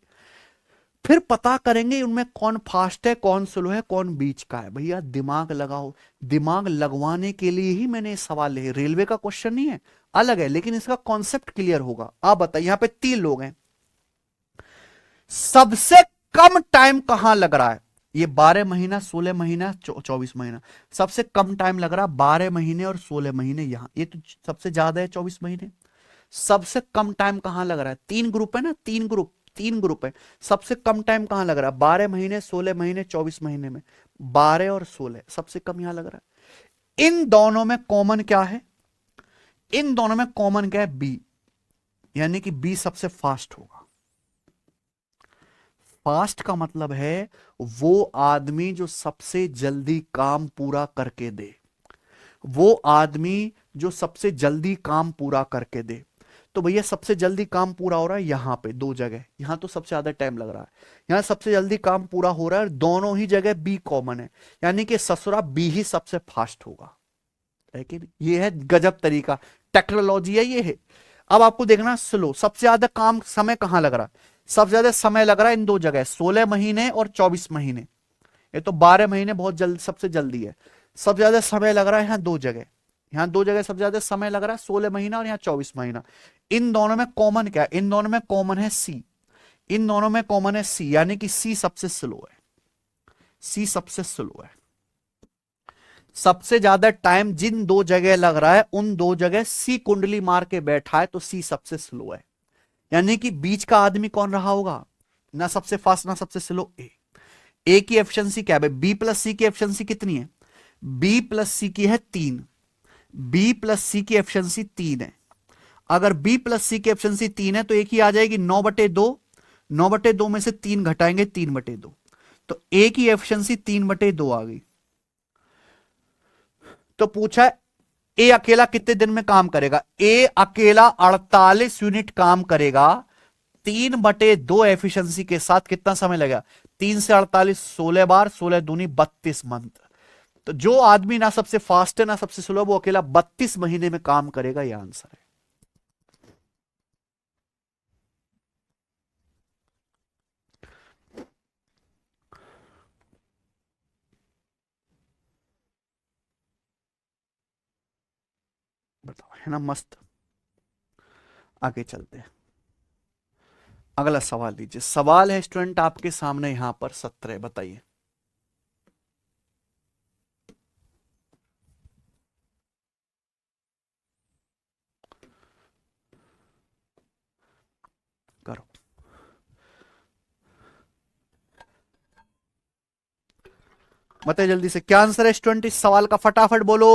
फिर पता करेंगे उनमें कौन फास्ट है, कौन स्लो है, कौन बीच का है। भैया दिमाग लगाओ, दिमाग लगवाने के लिए ही मैंने सवाल लिखे। रेलवे का क्वेश्चन नहीं है, अलग है, लेकिन इसका कॉन्सेप्ट क्लियर होगा। आप बताइए, यहां पे 3 लोग हैं, सबसे कम टाइम कहां लग रहा है। ये 12 महीना, 16 महीना, 24 महीना, सबसे कम टाइम लग रहा है 12 महीने और 16 महीने। यहां ये तो सबसे ज्यादा है 24 महीने। सबसे कम टाइम कहां लग रहा है, 3 ग्रुप है ना, 3 ग्रुप है। सबसे कम टाइम कहां लग रहा है, 12 महीने, 16 महीने, 24 महीने में। 12 और 16 सबसे कम यहां लग रहा है। इन दोनों में कॉमन क्या है, इन दोनों में कॉमन क्या है, बी, यानी कि बी सबसे फास्ट होगा। फास्ट का मतलब है वो आदमी जो सबसे जल्दी काम पूरा करके दे, वो आदमी जो सबसे जल्दी काम पूरा करके दे। तो भैया सबसे जल्दी काम पूरा हो रहा है यहां पे दो जगह, यहां तो सबसे ज्यादा टाइम लग रहा है, यहां सबसे जल्दी काम पूरा हो रहा है, दोनों ही जगह बी कॉमन है, यानी कि ससुरा बी ही सबसे फास्ट होगा। है कि नहीं? ये है गजब तरीका, टेक्नोलॉजी है ये है। अब आपको देखना स्लो, सबसे ज्यादा काम समय कहां लग रहा है, सबसे ज्यादा समय लग रहा है इन दो जगह, 16 महीने और 24 महीने। ये तो 12 महीने बहुत जल्द, सबसे जल्दी है। सबसे ज्यादा समय लग रहा है यहां दो जगह, यहां दो जगह सबसे ज्यादा समय लग रहा है, 16 महीना और यहां 24 महीना। इन दोनों में कॉमन क्या है, इन दोनों में कॉमन है सी, इन दोनों में कॉमन है सी, यानी कि सी सबसे स्लो है, सी सबसे स्लो है। सबसे ज्यादा टाइम जिन दो जगह लग रहा है उन दो जगह सी कुंडली मार के बैठा है, तो सी सबसे स्लो है। यानी कि बीच का आदमी कौन रहा होगा, ना सबसे फास्ट ना सबसे स्लो, ए की एफिशिएंसी क्या है, बी प्लस सी की एफिशिएंसी कितनी है, बी प्लस सी की है 3, बी प्लस सी की एफिशिएंसी 3 है। अगर बी प्लस सी की एफिशिएंसी 3 है तो एक ही आ जाएगी 9/2, 9/2 में से 3 घटाएंगे 3/2, तो ए की एफिशिएंसी 3/2 आ गई। तो पूछा है ए अकेला कितने दिन में काम करेगा, ए अकेला 48 यूनिट काम करेगा, 3/2 एफिशिएंसी के साथ कितना समय लगेगा, 3 से 48 16 बार, 16 दूनी 32 मंथ। तो जो आदमी ना सबसे फास्ट है ना सबसे स्लो, वो अकेला 32 महीने में काम करेगा, यह आंसर है। बताओ, है ना मस्त। आगे चलते हैं, अगला सवाल लीजिए। सवाल है स्टूडेंट आपके सामने यहां पर 17, बताइए। करो, बताइए जल्दी से क्या आंसर है स्टूडेंट इस सवाल का, फटाफट बोलो।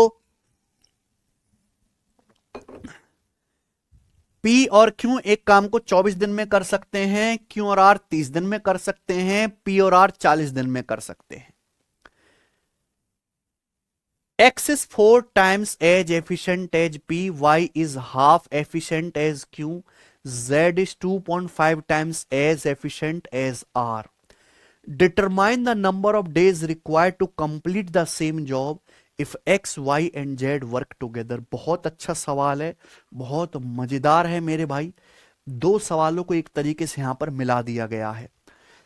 पी और क्यू एक काम को 24 दिन में कर सकते हैं, क्यू और आर 30 दिन में कर सकते हैं, पी और आर 40 दिन में कर सकते हैं। X is 4 times as efficient as P, Y is half efficient as Q, Z is 2.5 times as efficient as R. Determine the number of days required to complete the same job if X, Y and Z work together. बहुत अच्छा सवाल है, बहुत मजेदार है मेरे भाई। दो सवालों को एक तरीके से यहां पर मिला दिया गया है।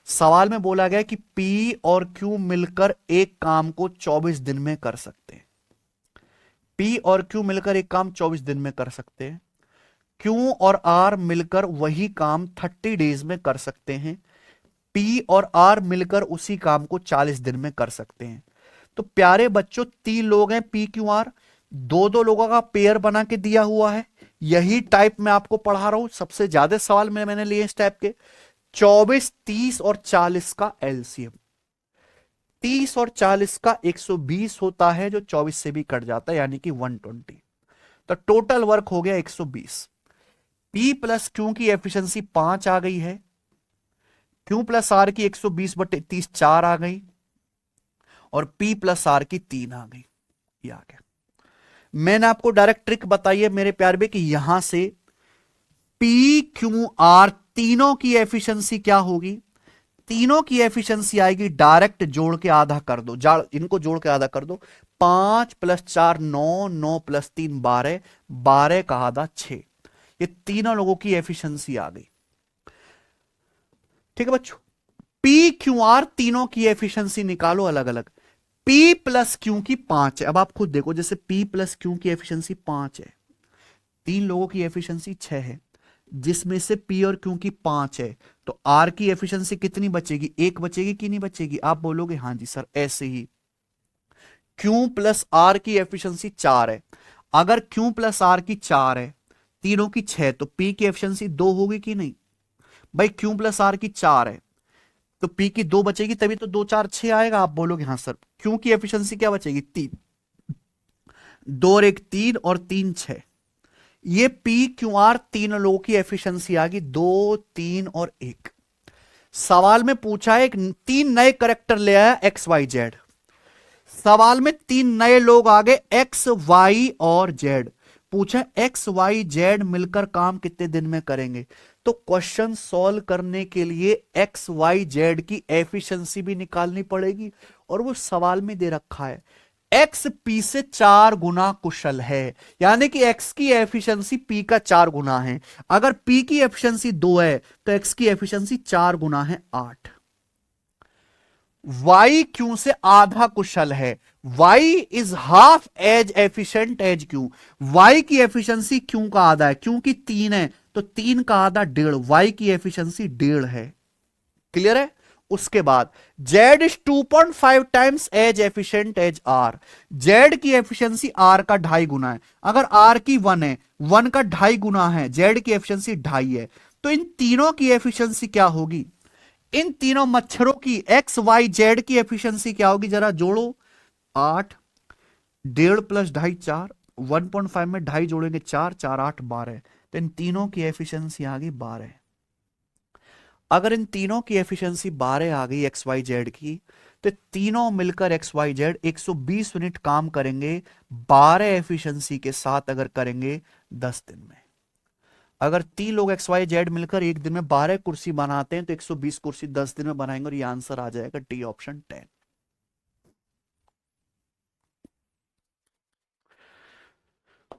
सवाल में बोला गया कि P और Q मिलकर एक काम को 24 दिन में कर सकते हैं। P और Q मिलकर एक काम 24 दिन में कर सकते हैं, Q और R मिलकर वही काम 30 डेज में कर सकते हैं, P और R मिलकर उसी काम को 40 दिन में कर सकते हैं। तो प्यारे बच्चों, 3 लोग हैं P Q R, दो दो लोगों का पेयर बना के दिया हुआ है। यही टाइप मैं आपको पढ़ा रहा हूं, सबसे ज्यादा सवाल मैंने लिए इस टाइप के। 24, 30 और 40 का एलसीएम, 30 और 40 का 120 होता है, जो 24 से भी कट जाता है, यानी कि 120। तो टोटल वर्क हो गया 120। P प्लस क्यू की एफिशिएंसी 5 आ गई है, Q प्लस आर की 120/30 4 आ गई, और P प्लस आर की 3 आ गई। ये आ गया। मैंने आपको डायरेक्ट ट्रिक बताई है मेरे प्यार में कि यहां से P Q R तीनों की एफिशिएंसी क्या होगी, तीनों की एफिशिएंसी आएगी, डायरेक्ट जोड़ के आधा कर दो, इनको जोड़ के आधा कर दो। 5 + 4 9, 9 + 3 12, 12 का आधा 6। ये तीनों लोगों की एफिशिएंसी आ गई। ठीक है बच्चों, पी क्यू आर तीनों की एफिशिएंसी निकालो अलग अलग। P प्लस क्यू की 5 है, अब आप खुद देखो, जैसे P प्लस क्यू की एफिशिएंसी 5 है, 3 लोगों की एफिशिएंसी 6 है, जिसमें से P और Q की 5 है, तो R की एफिशिएंसी कितनी बचेगी, 1 बचेगी कि नहीं बचेगी, आप बोलोगे हाँ जी सर। ऐसे ही Q प्लस R की एफिशिएंसी 4 है, अगर Q प्लस R की 4 है, तीनों की 6, तो P की एफिशिएंसी 2 होगी कि नहीं भाई, Q प्लस R की 4 है तो P की 2 बचेगी, तभी तो 2 4 6 आएगा, आप बोलोगे हाँ सर। Q की एफिशिएंसी क्या बचेगी, 3, 2 और 1 3 और 3 6। ये P Q R तीन लोगों की एफिशिएंसी आ गई, 2 3 और 1। सवाल में पूछा है, एक 3 नए करेक्टर ले आया एक्स वाई जेड। सवाल में 3 नए लोग आ गए एक्स वाई और जेड। पूछा एक्स वाई जेड मिलकर काम कितने दिन में करेंगे। तो क्वेश्चन सॉल्व करने के लिए एक्स वाई जेड की एफिशिएंसी भी निकालनी पड़ेगी, और वो सवाल में दे रखा है एक्स पी से 4 गुना कुशल है, यानी कि एक्स की एफिशिएंसी पी का 4 गुना है। अगर पी की एफिशिएंसी 2 है तो एक्स की एफिशिएंसी 4 गुना है 8। वाई क्यू से आधा कुशल है, Y is half as efficient as Q. Y की एफिशिएंसी क्यू का आधा है, क्यू की 3 है तो 3 का आधा 1.5, वाई की एफिशिएंसी 1.5 है। क्लियर है। उसके बाद Z is 2.5 times as efficient as R। Z की एफिशिएंसी R का 2.5 गुना है। अगर R की 1 है, 1 का 2.5 गुना है, Z की एफिशिएंसी 2.5 है। तो इन तीनों की एफिशिएंसी क्या होगी, इन तीनों मच्छरों की एक्स वाई जेड की एफिशिएंसी क्या होगी, जरा जोड़ो। 8, 1.5 प्लस 2.5 4, 1.5 में 2.5 जोड़ेंगे 4, 4 8 12। तो इन तीनों की एफिशिएंसी आ गई 12। अगर इन तीनों की एफिशिएंसी 12 आ गई एक्स वाई जेड की, तो तीनों मिलकर एक्स वाई जेड 120 मिनट काम करेंगे 12 एफिशिएंसी के साथ। अगर करेंगे 10 दिन में, अगर 3 लोग एक्स वाई जेड मिलकर एक दिन में 12 कुर्सी बनाते हैं तो 120 कुर्सी 10 दिन में बनाएंगे, और ये आंसर आ जाएगा डी ऑप्शन 10।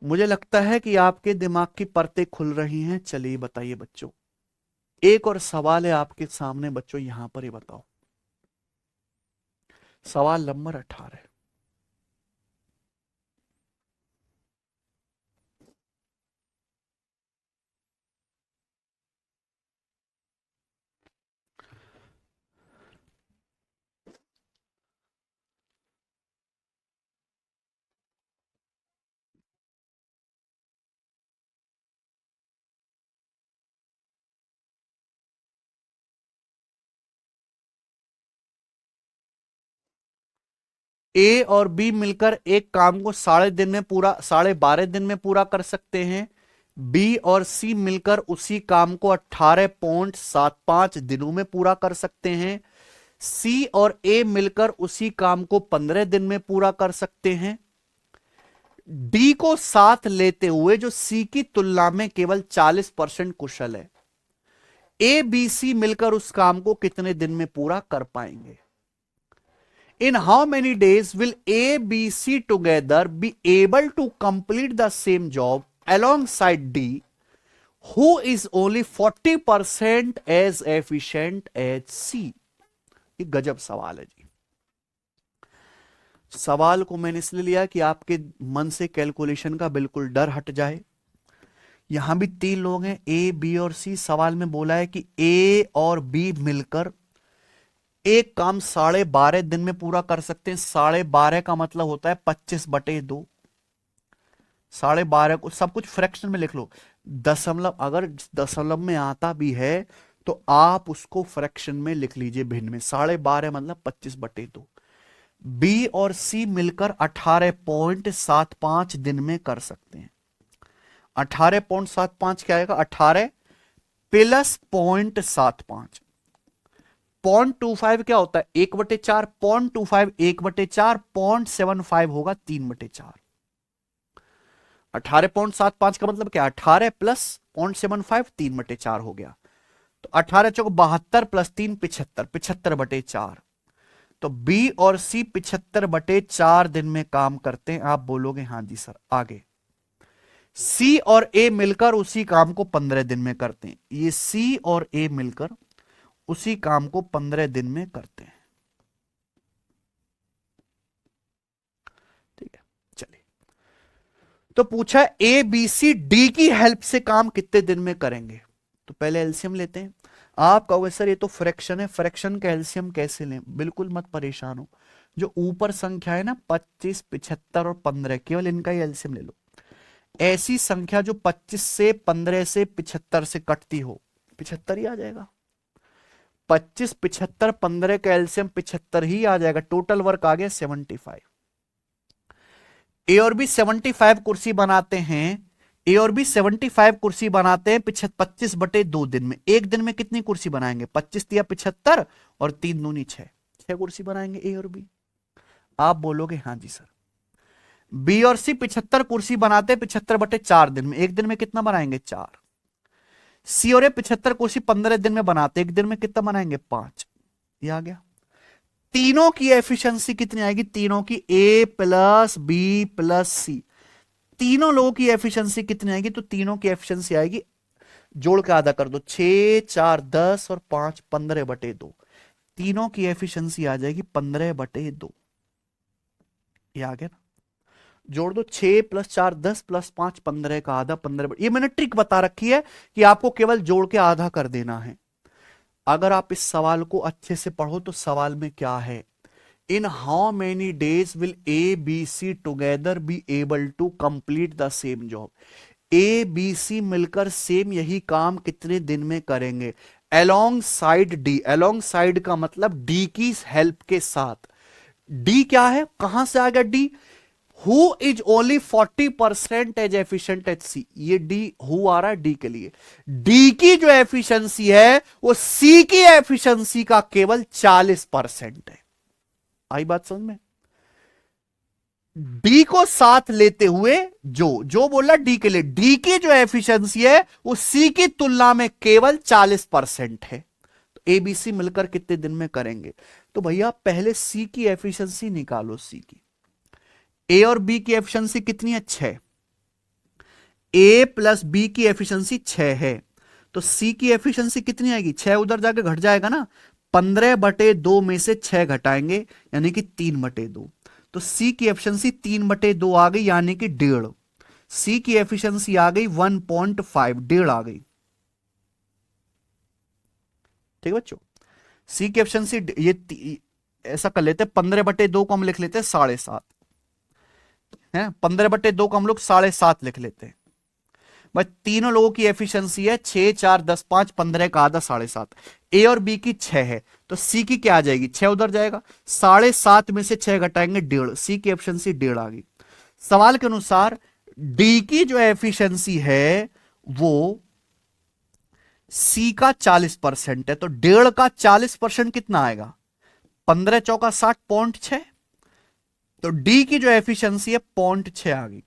मुझे लगता है कि आपके दिमाग की परतें खुल रही हैं। चलिए बताइए बच्चों, एक और सवाल है आपके सामने बच्चों, यहां पर ही बताओ। सवाल नंबर 18। ए और बी मिलकर एक काम को 12.5 दिन में पूरा कर सकते हैं। बी और सी मिलकर उसी काम को 18.75 दिनों में पूरा कर सकते हैं। सी और ए मिलकर उसी काम को 15 दिन में पूरा कर सकते हैं। डी को साथ लेते हुए जो सी की तुलना में केवल 40% कुशल है, ए बी सी मिलकर उस काम को कितने दिन में पूरा कर पाएंगे। In how many days will A, B, C together be able to complete the same job alongside D, who is only 40% as efficient as C? ये गजब सवाल है जी। सवाल को मैंने इसलिए लिया कि आपके मन से कैलकुलेशन का बिल्कुल डर हट जाए। यहां भी 3 लोग हैं, ए बी और सी। सवाल में बोला है कि ए और बी मिलकर एक काम 12.5 दिन में पूरा कर सकते हैं। 12.5 का मतलब होता है 25/2। 12.5 को सब कुछ फ्रैक्शन में लिख लो। दशमलव अगर दशमलव में आता भी है तो आप उसको फ्रैक्शन में लिख लीजिए भिन्न में। 12.5 मतलब 25/2। बी और सी मिलकर 18.75 दिन में कर सकते हैं। 18.75 क्या आएगा, 18 प्लस 0.75। 0.25 क्या होता है, 1/4। 0.25 1/4, 0.75 होगा 3/4। 18.75 का मतलब क्या, 18 प्लस 0.75 3/4 हो गया। तो 18 चौक 72 प्लस 3 75, 75/4। तो बी और सी 75/4 दिन में काम करते हैं। आप बोलोगे हाँ जी सर। आगे सी और ए मिलकर उसी काम को 15 दिन में करते हैं। ये सी और ए मिलकर उसी काम को 15 दिन में करते हैं। ठीक है, चलिए। तो पूछा ए बी सी डी की हेल्प से काम कितने दिन में करेंगे। तो पहले एलसीएम लेते हैं। आप कहोगे सर ये तो फ्रैक्शन है, फ्रैक्शन का एलसीएम कैसे लें। बिल्कुल मत परेशान हो, जो ऊपर संख्या है ना 25, 75 और 15, केवल इनका ही एलसीएम ले लो। ऐसी संख्या जो 25 से 15 से 75 से कटती हो, 75 ही आ जाएगा। 25, 75, 15 का एलसीएम 75 ही आ जाएगा। टोटल वर्क आ गया 75। ए और बी 75 कुर्सी बनाते हैं। ए और बी 75 कुर्सी बनाते हैं 25/2 दिन में। एक दिन में कितनी कुर्सी बनाएंगे? 25 या 75 और 3 दूनी 6, 6 कुर्सी बनाएंगे ए और बी। आप बोलोगे हाँ जी सर। बी और सी 75 कुर्सी बनाते हैं 75/4 दिन में। एक दिन में कितना बनाएंगे? 4। सी और ए 75 कुर्सी 15 दिन में बनाते, एक दिन में कितना बनाएंगे? 5। ये आ गया। तीनों की एफिशिएंसी कितनी आएगी? तीनों की, ए प्लस बी प्लस सी, तीनों लोगों की एफिशिएंसी कितनी आएगी? तो तीनों की एफिशिएंसी आएगी, जोड़ के आधा कर दो, 6 4 10 और 5 15/2। तीनों की एफिशिएंसी आ जाएगी 15/2। ये आ गया ना? जोड़ दो, 6 + 4 10 + 5 15 का आधा 15। ये मैंने ट्रिक बता रखी है कि आपको केवल जोड़ के आधा कर देना है। अगर आप इस सवाल को अच्छे से पढ़ो तो सवाल में क्या है, in how many days will A B C together be able to complete the same job. A B C मिलकर सेम यही काम कितने दिन में करेंगे? Alongside D, alongside का मतलब डी की हेल्प के साथ। डी क्या है? कहां से आ गया D? Who is only 40% as efficient as C. ये डी हु आ रहा है डी के लिए। डी की जो एफिशिएंसी है वो सी की एफिशिएंसी का केवल 40% है। आई बात समझ में? डी को साथ लेते हुए, जो बोला डी के लिए, डी की जो एफिशिएंसी है वो सी की तुलना में केवल 40% है। तो एबीसी मिलकर कितने दिन में करेंगे? तो भैया पहले सी की एफिशिएंसी निकालो। सी की, ए और बी की एफिशिएंसी कितनी है? 6। ए प्लस बी की एफिशिएंसी 6 है, तो सी की एफिशिएंसी कितनी आएगी? 6 उधर जाके घट जाएगा ना, 15/2 में से 6 घटाएंगे यानी कि 3/2। तो सी की एफिशिएंसी 3/2 आ गई यानी कि 1.5। सी की एफिशिएंसी आ गई 1.5, 1.5 आ गई। ठीक है बच्चों, सी की एफिशिएंसी ये ऐसा कर लेते हैं, 15/2 को हम लिख लेते हैं 7.5 है, 15/2 को हम लोग 7.5 लिख लेते हैं। बस तीनों लोगों की एफिशिएंसी है 6 4 10 5 15 का आधा 7.5। ए और बी की 6 है, तो सी की क्या आ जाएगी? 6 उधर जाएगा, 7.5 में से 6 घटाएंगे 1.5, सी की एफिशिएंसी 1.5 आ गई। सवाल के अनुसार डी की जो एफिशिएंसी है वो सी का 40% है, तो 1.5 का 40% कितना आएगा? 15 चौका 60, 0.6। तो डी की जो एफिशिएंसी है 0.6 आ गई।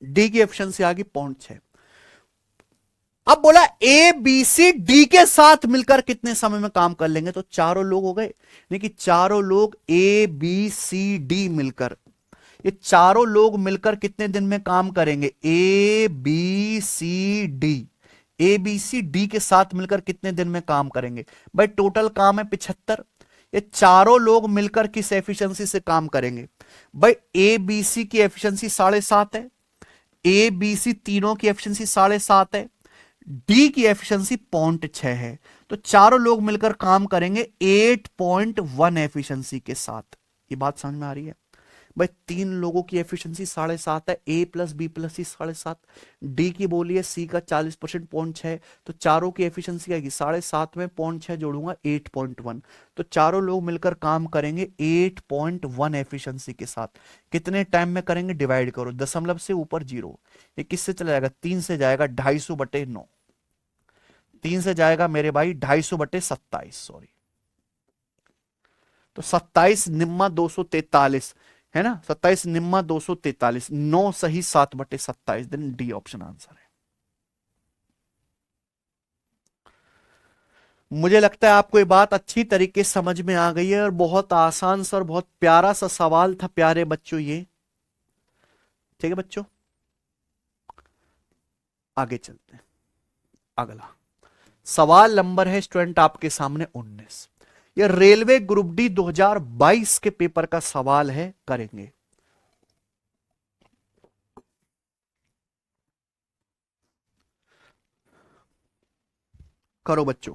डी की एफिशिएंसी आ गई 0.6। अब बोला ए बी सी डी के साथ मिलकर कितने समय में काम कर लेंगे? तो चारों लोग हो गए, यानी कि चारों लोग ए बी सी डी मिलकर, ये चारों लोग मिलकर कितने दिन में काम करेंगे? A B C D, A B C D के साथ मिलकर कितने दिन में काम करेंगे? भाई टोटल काम है 75, ये चारों लोग मिलकर किस एफिशिएंसी से काम करेंगे? भाई ए बी सी की एफिशिएंसी 7.5 है, ए बी सी तीनों की एफिशिएंसी 7.5 है, डी की एफिशिएंसी 0.6 है, तो चारों लोग मिलकर काम करेंगे 8.1 एफिशिएंसी के साथ। ये बात समझ में आ रही है? भाई तीन लोगों की एफिशिएंसी 7.5 है, A plus B plus C 7.5, D की बोली है सी का 40% 0.6, तो चारों की एफिशिएंसी आएगी 7.5 में 0.6 जोड़ूंगा 8.1, तो चारों लोग मिलकर काम करेंगे 8.1 एफिशिएंसी के साथ। कितने टाइम में करेंगे? डिवाइड करो, दशमलव से ऊपर 0, ये किससे चला जाएगा? 3 से जाएगा, 250/9, 3 से जाएगा मेरे भाई 250/27, सॉरी, तो 27 निम्मा 243 है ना, 27 निम्मा 243, 9 सही 7/27, देन डी ऑप्शन आंसर है। मुझे लगता है आपको ये बात अच्छी तरीके से समझ में आ गई है, और बहुत आसान सा और बहुत प्यारा सा सवाल था प्यारे बच्चों ये। ठीक है बच्चों, आगे चलते हैं। अगला सवाल नंबर है स्टूडेंट आपके सामने 19। ये रेलवे ग्रुप डी 2022 के पेपर का सवाल है, करेंगे। करो बच्चों।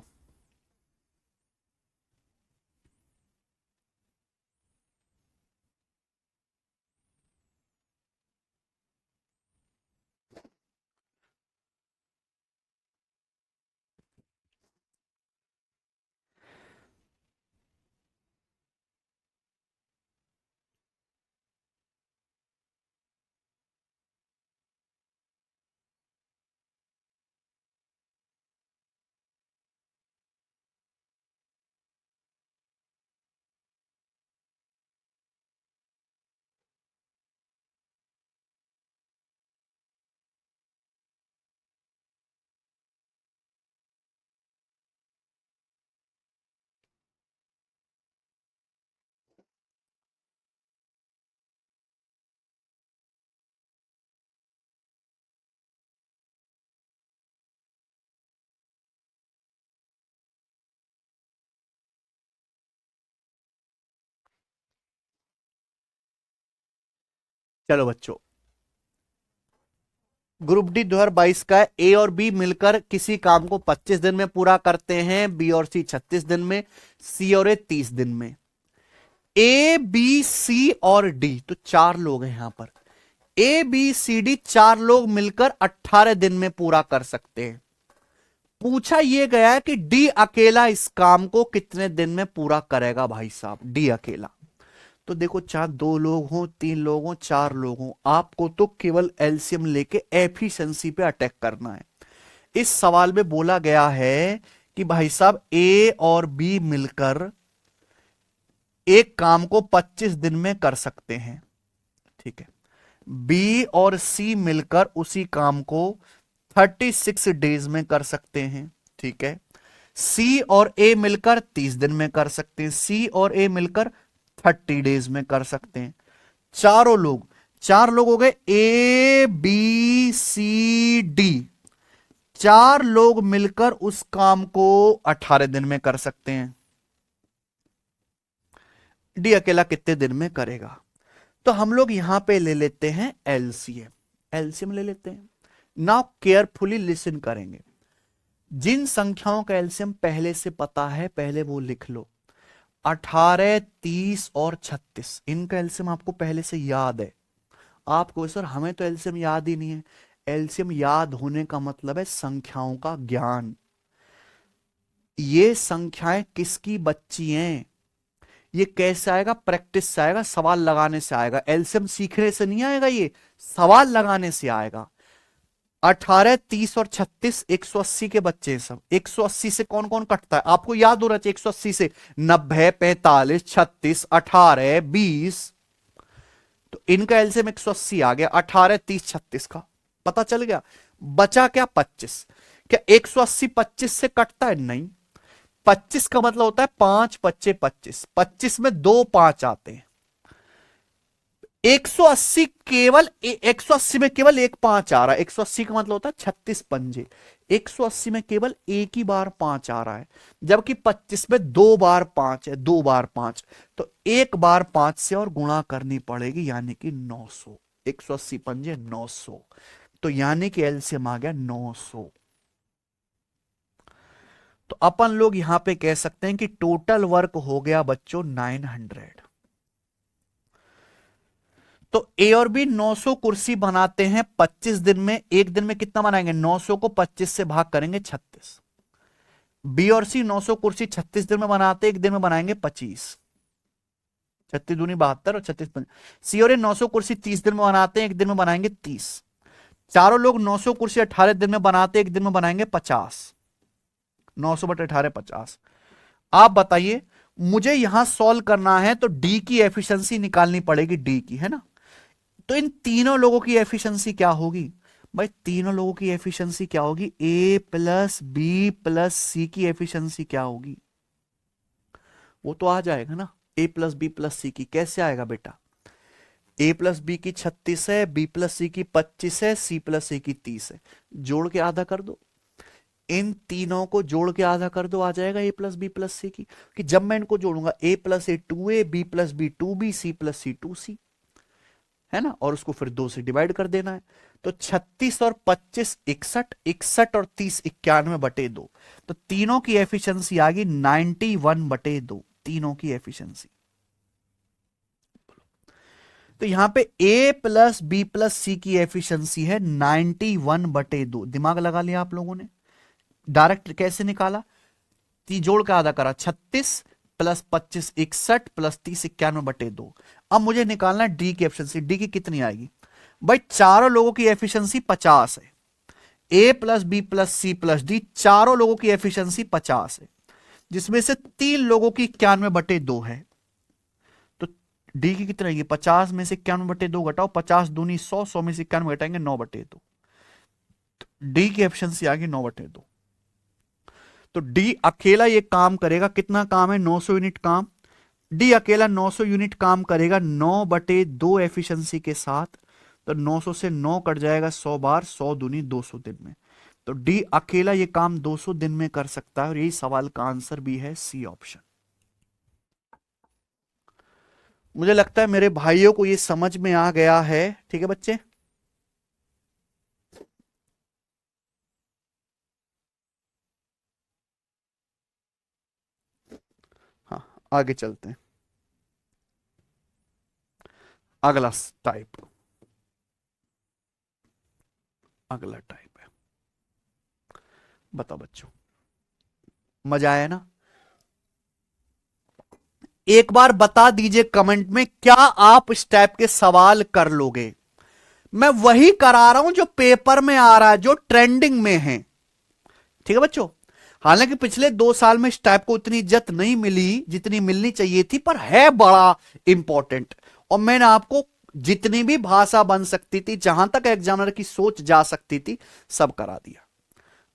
चलो बच्चों, ग्रुप डी 2022 का है। ए और बी मिलकर किसी काम को 25 दिन में पूरा करते हैं, बी और सी 36 दिन में, सी और ए 30 दिन में। ए बी सी और डी, तो 4 लोग हैं यहां पर। ए बी सी डी 4 लोग मिलकर 18 दिन में पूरा कर सकते हैं। पूछा यह गया है कि डी अकेला इस काम को कितने दिन में पूरा करेगा भाई साहब, डी अकेला। तो देखो, चाहे 2 लोग हों, 3 लोग हों, 4 लोग हों, आपको तो केवल एलसीएम लेके एफिशिएंसी पे अटैक करना है। इस सवाल में बोला गया है कि भाई साहब ए और बी मिलकर एक काम को 25 दिन में कर सकते हैं, ठीक है। बी और सी मिलकर उसी काम को 36 डेज में कर सकते हैं, ठीक है। सी और ए मिलकर 30 दिन में कर सकते हैं, सी और ए मिलकर 30 डेज में कर सकते हैं। चारों लोग, 4 लोग हो गए, ए बी सी डी, 4 लोग मिलकर उस काम को 18 दिन में कर सकते हैं। डी अकेला कितने दिन में करेगा? तो हम लोग यहां पे ले लेते हैं एलसीएम, एलसीएम ले लेते हैं। नाउ केयरफुली लिसन करेंगे। जिन संख्याओं का एलसीएम पहले से पता है, पहले वो लिख लो। 18, 30 और 36, इनका एलसीएम आपको पहले से याद है। आपको सर हमें तो एलसीएम याद ही नहीं है। एलसीएम याद होने का मतलब है संख्याओं का ज्ञान। ये संख्याएं किसकी बच्ची हैं? ये कैसे आएगा? प्रैक्टिस से आएगा, सवाल लगाने से आएगा। एलसीएम सीखने से नहीं आएगा, ये सवाल लगाने से आएगा। 18, 30 और 36 180 के बच्चे हैं सब। 180 से कौन कौन कटता है आपको याद होना चाहिए। 180 से 90, 45, 36, 18, 20, तो इनका एलसीएम 180 आ गया। 18, 30, 36 का पता चल गया। बचा क्या? 25। क्या 180 25 से कटता है? नहीं। 25 का मतलब होता है 5 25 25, 25 में 2 5 आते हैं। 180 केवल 180 में केवल एक 5 आ रहा है। 180 का मतलब होता है 36 पंजे। 180 में केवल एक ही बार 5 आ रहा है, जबकि 25 में 2 बार 5 है, 2 बार 5। तो एक बार 5 से और गुणा करनी पड़ेगी, यानी कि 900। 180 पंजे 900, तो यानी कि एलसीएम आ गया 900। तो अपन लोग यहां पे कह सकते हैं कि टोटल वर्क हो गया बच्चों 900। तो ए और बी 900 कुर्सी बनाते हैं 25 दिन में। एक दिन में कितना बनाएंगे? 900 को 25 से भाग करेंगे 36। बी और सी 900 कुर्सी 36 दिन में बनाते, एक दिन में बनाएंगे 25। 36 दूनी 72 और 36। सी और ए 900 कुर्सी 30 दिन में बनाते हैं, एक दिन में बनाएंगे 30। चारों लोग 900 कुर्सी 18 दिन में बनाते, एक दिन में बनाएंगे 50। 900 बटे 18 50। आप बताइए, मुझे यहां सॉल्व करना है तो डी की एफिशिएंसी निकालनी पड़ेगी, डी की, है ना। तो इन तीनों लोगों की एफिशिएंसी क्या होगी भाई? तीनों लोगों की एफिशिएंसी क्या होगी? ए प्लस बी प्लस सी की एफिशिएंसी क्या होगी? वो तो आ जाएगा ना। ए प्लस बी प्लस सी की कैसे आएगा बेटा? ए प्लस बी की 36 है, बी प्लस सी की 25 है, सी प्लस ए की 30 है। जोड़ के आधा कर दो, इन तीनों को जोड़ के आधा कर दो, आ जाएगा A plus B plus C की। कि जब मैं इनको जोड़ूंगा, A plus A 2a, B plus B 2b, C plus C 2c, है ना। और उसको फिर 2 से डिवाइड कर देना है। तो 36 और 25 61, 61 और 30 91 बटे 2। तो तीनों की एफिशिएंसी आ गई 91 बटे 2, तीनों की एफिशिएंसी। तो यहां पे ए प्लस बी प्लस सी की एफिशिएंसी है 91 बटे 2। दिमाग लगा लिया आप लोगों ने। डायरेक्ट कैसे निकाला? जोड़ का आधा करा, 36 प्लस 25 61 प्लस 30 91 बटे 2। अब मुझे निकालना है डी की एफिशिएंसी। डी की कितनी आएगी भाई? चारों लोगों की एफिशिएंसी 50 है। A plus B plus C plus D, चारों लोगों की एफिशिएंसी 50 है, जिसमें से 3 लोगों की 91 बटे 2 है। तो डी की कितनी आएगी? 50 में से 91 बटे 2 घटाओ, 50 दूनी 100, 100 में से 91 घटाएंगे 9 बटे 2। डी की एफिशिएंसी आ गई 9 बटे 2। तो डी अकेला ये काम करेगा, कितना काम है? 900 यूनिट काम। डी अकेला 900 यूनिट काम करेगा 9 बटे 2 एफिशिएंसी के साथ। तो 900 से 9 कट जाएगा 100 बार, 100 दूनी 200 दिन में। तो डी अकेला ये काम 200 दिन में कर सकता है, और यही सवाल का आंसर भी है सी ऑप्शन। मुझे लगता है मेरे भाइयों को ये समझ में आ गया है। ठीक है बच्चे, हाँ आगे चलते हैं। अगला टाइप, अगला टाइप है, बताओ बच्चों, मजा आया ना? एक बार बता दीजिए कमेंट में, क्या आप इस टाइप के सवाल कर लोगे? मैं वही करा रहा हूं जो पेपर में आ रहा है, जो ट्रेंडिंग में है। ठीक है बच्चों, हालांकि पिछले 2 साल में इस टाइप को उतनी इज्जत नहीं मिली जितनी मिलनी चाहिए थी, पर है बड़ा इंपॉर्टेंट। और मैंने आपको जितनी भी भाषा बन सकती थी, जहां तक एग्जामिनर की सोच जा सकती थी, सब करा दिया।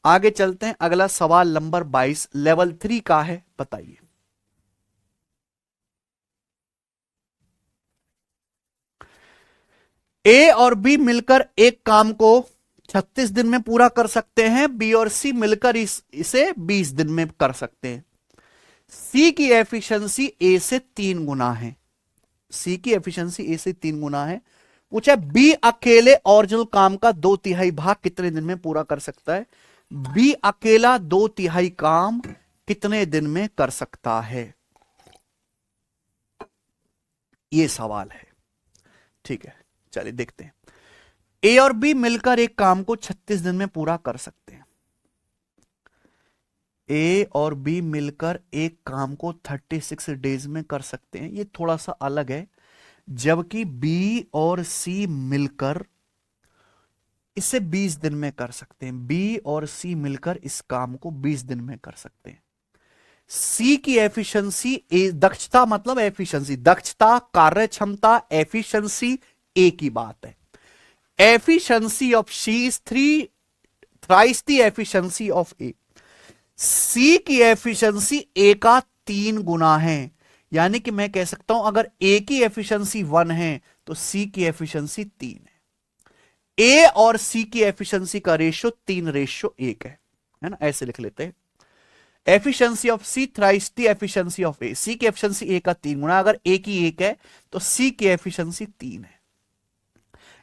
आगे चलते हैं। अगला सवाल नंबर 22 लेवल 3 का है, बताइए। ए और बी मिलकर एक काम को 36 दिन में पूरा कर सकते हैं, बी और सी मिलकर इसे 20 दिन में कर सकते हैं। सी की एफिशिएंसी ए से 3 गुना है। सी की एफिशिएंसी ए से 3 गुना है। पूछा बी अकेले ओरिजिनल काम का 2/3 भाग कितने दिन में पूरा कर सकता है? बी अकेला 2/3 काम कितने दिन में कर सकता है, ये सवाल है। ठीक है, चलिए देखते हैं। ए और बी मिलकर एक काम को 36 दिन में पूरा कर सकते हैं। ए और बी मिलकर एक काम को 36 डेज में कर सकते हैं, ये थोड़ा सा अलग है। जबकि बी और सी मिलकर इसे 20 दिन में कर सकते हैं। बी और सी मिलकर इस काम को 20 दिन में कर सकते हैं। सी की एफिशिएंसी, दक्षता मतलब एफिशिएंसी, दक्षता, कार्य क्षमता, एफिशिएंसी ए की बात है। Efficiency of C is thrice the efficiency of A. C की एफिशिएंसी ए का 3 गुना है। यानी कि मैं कह सकता हूं अगर ए की एफिशिएंसी 1 है तो सी की एफिशिएंसी 3 है। ए और सी की एफिशिएंसी का रेशियो 3:1 है ना, ऐसे लिख लेते हैं। Efficiency of C thrice the efficiency of A. C की एफिशिएंसी ए का 3 गुना, अगर ए की 1 है तो सी की एफिशिएंसी 3 है।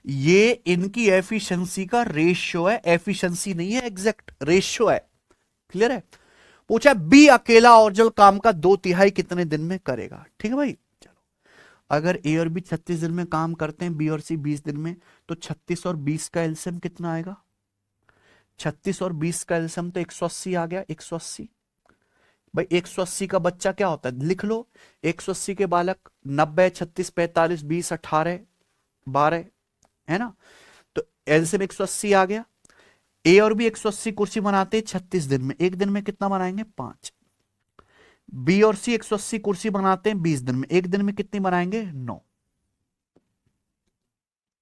ये इनकी एफिशिएंसी का रेशियो है, एफिशिएंसी नहीं है, एग्जैक्ट रेशियो है। क्लियर है? पूछा बी अकेला ओरिजिनल काम का 2/3 कितने दिन में करेगा। ठीक है भाई, चलो अगर ए और बी 36 दिन में काम करते हैं, बी और सी 20 दिन में, तो 36 और 20 का एलसीएम कितना आएगा? 36 और 20 का एलसीएम तो 180 आ गया। 180 भाई, 180 का बच्चा क्या होता है, लिख लो। 180 के बालक 90, 36, 45, 20, 18, 12 है ना, तो एलसीएम 180 आ गया। ए और बी 180 कुर्सी बनाते हैं 36 दिन में, एक दिन में कितना बनाएंगे? 5। बी और सी 180 कुर्सी बनाते हैं 20 दिन में, एक दिन में कितनी बनाएंगे? 9।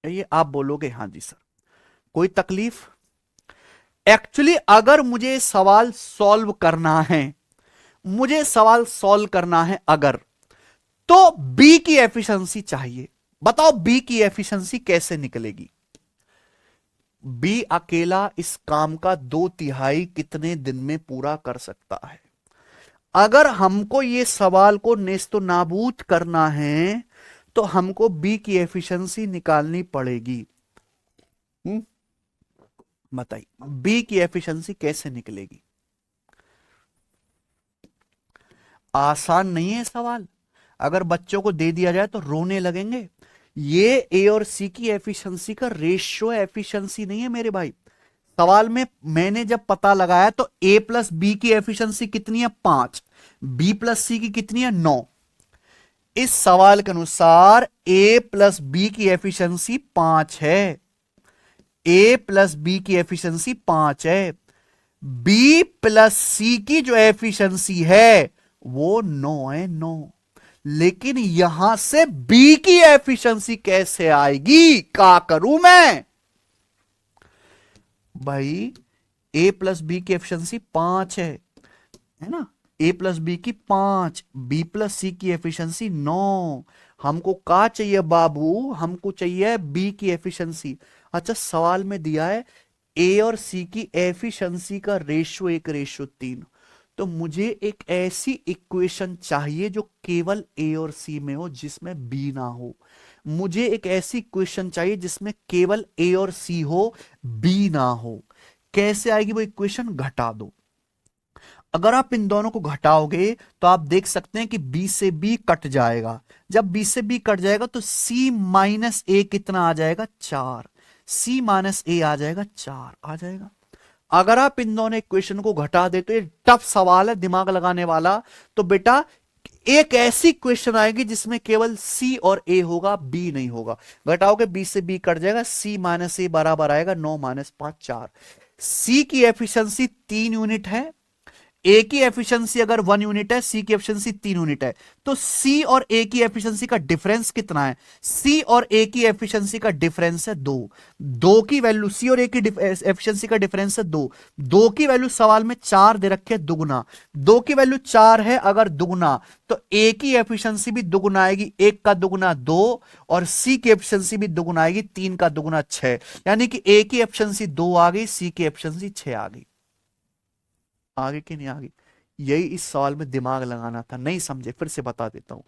ये आप बोलोगे हाँ जी सर, कोई तकलीफ? एक्चुअली अगर मुझे सवाल सॉल्व करना है, मुझे सवाल सॉल्व करना है अगर, तो बी की एफिशिएंसी चाहिए। बताओ बी की एफिशिएंसी कैसे निकलेगी? बी अकेला इस काम का 2/3 कितने दिन में पूरा कर सकता है? अगर हमको ये सवाल को नेस्तो नाबूद करना है तो हमको बी की एफिशिएंसी निकालनी पड़ेगी। बताइए बी की एफिशिएंसी कैसे निकलेगी? आसान नहीं है सवाल, अगर बच्चों को दे दिया जाए तो रोने लगेंगे। ये ए और सी की एफिशिएंसी का रेशियो एफिशिएंसी नहीं है मेरे भाई। सवाल में मैंने जब पता लगाया तो ए प्लस बी की एफिशिएंसी कितनी है? 5। बी प्लस सी की कितनी है? 9। इस सवाल के अनुसार ए प्लस बी की एफिशिएंसी 5 है। ए प्लस बी की एफिशिएंसी 5 है। बी प्लस सी की जो एफिशिएंसी है वो 9 है, 9। लेकिन यहां से बी की एफिशिएंसी कैसे आएगी? क्या करूं मैं भाई? ए प्लस बी की एफिशिएंसी 5 है ना, ए प्लस बी की 5, बी प्लस सी की एफिशिएंसी 9। हमको क्या चाहिए बाबू? हमको चाहिए बी की एफिशिएंसी। अच्छा, सवाल में दिया है ए और सी की एफिशिएंसी का रेशियो 1:3, तो मुझे एक ऐसी इक्वेशन चाहिए जो केवल ए और सी में हो, जिसमें बी ना हो। मुझे एक ऐसी इक्वेशन चाहिए जिसमें केवल ए और सी हो, बी ना हो। कैसे आएगी वो इक्वेशन? घटा दो। अगर आप इन दोनों को घटाओगे तो आप देख सकते हैं कि बी से बी कट जाएगा। जब बी से बी कट जाएगा तो सी माइनस ए कितना आ जाएगा? 4। सी माइनस ए आ जाएगा 4 आ जाएगा। अगर आप इन दोनों इक्वेशन को घटा दे तो ये टफ सवाल है, दिमाग लगाने वाला। तो बेटा एक ऐसी क्वेश्चन आएगी जिसमें केवल सी और ए होगा, बी नहीं होगा। घटाओगे बी से बी कट जाएगा, सी माइनस ए बराबर आएगा 9 माइनस 5 4। सी की एफिशिएंसी 3 यूनिट है, ए की एफिशिएंसी अगर 1 यूनिट है, सी की एफिशिएंसी 3 यूनिट है। तो सी और ए की एफिशिएंसी का डिफरेंस कितना है? सी और ए की एफिशिएंसी का डिफरेंस है 2। 2 की वैल्यू, सी और ए की एफिशिएंसी का डिफरेंस है 2। 2 की वैल्यू सवाल में 4 दे रखे है, दुगुना। 2 की वैल्यू 4 है अगर दुगुना, तो ए की एफिशिएंसी भी दुगुना आएगी। 1 का दुगुना 2, और सी की एफिशिएंसी भी दुगुना आएगी, 3 का दुगुना 6। यानी कि ए की एफिशिएंसी 2 आ गई, सी की एफिशिएंसी 6 आ गई। आगे की नहीं आगे? यही इस सवाल में दिमाग लगाना था, नहीं समझे फिर से बता देता हूं।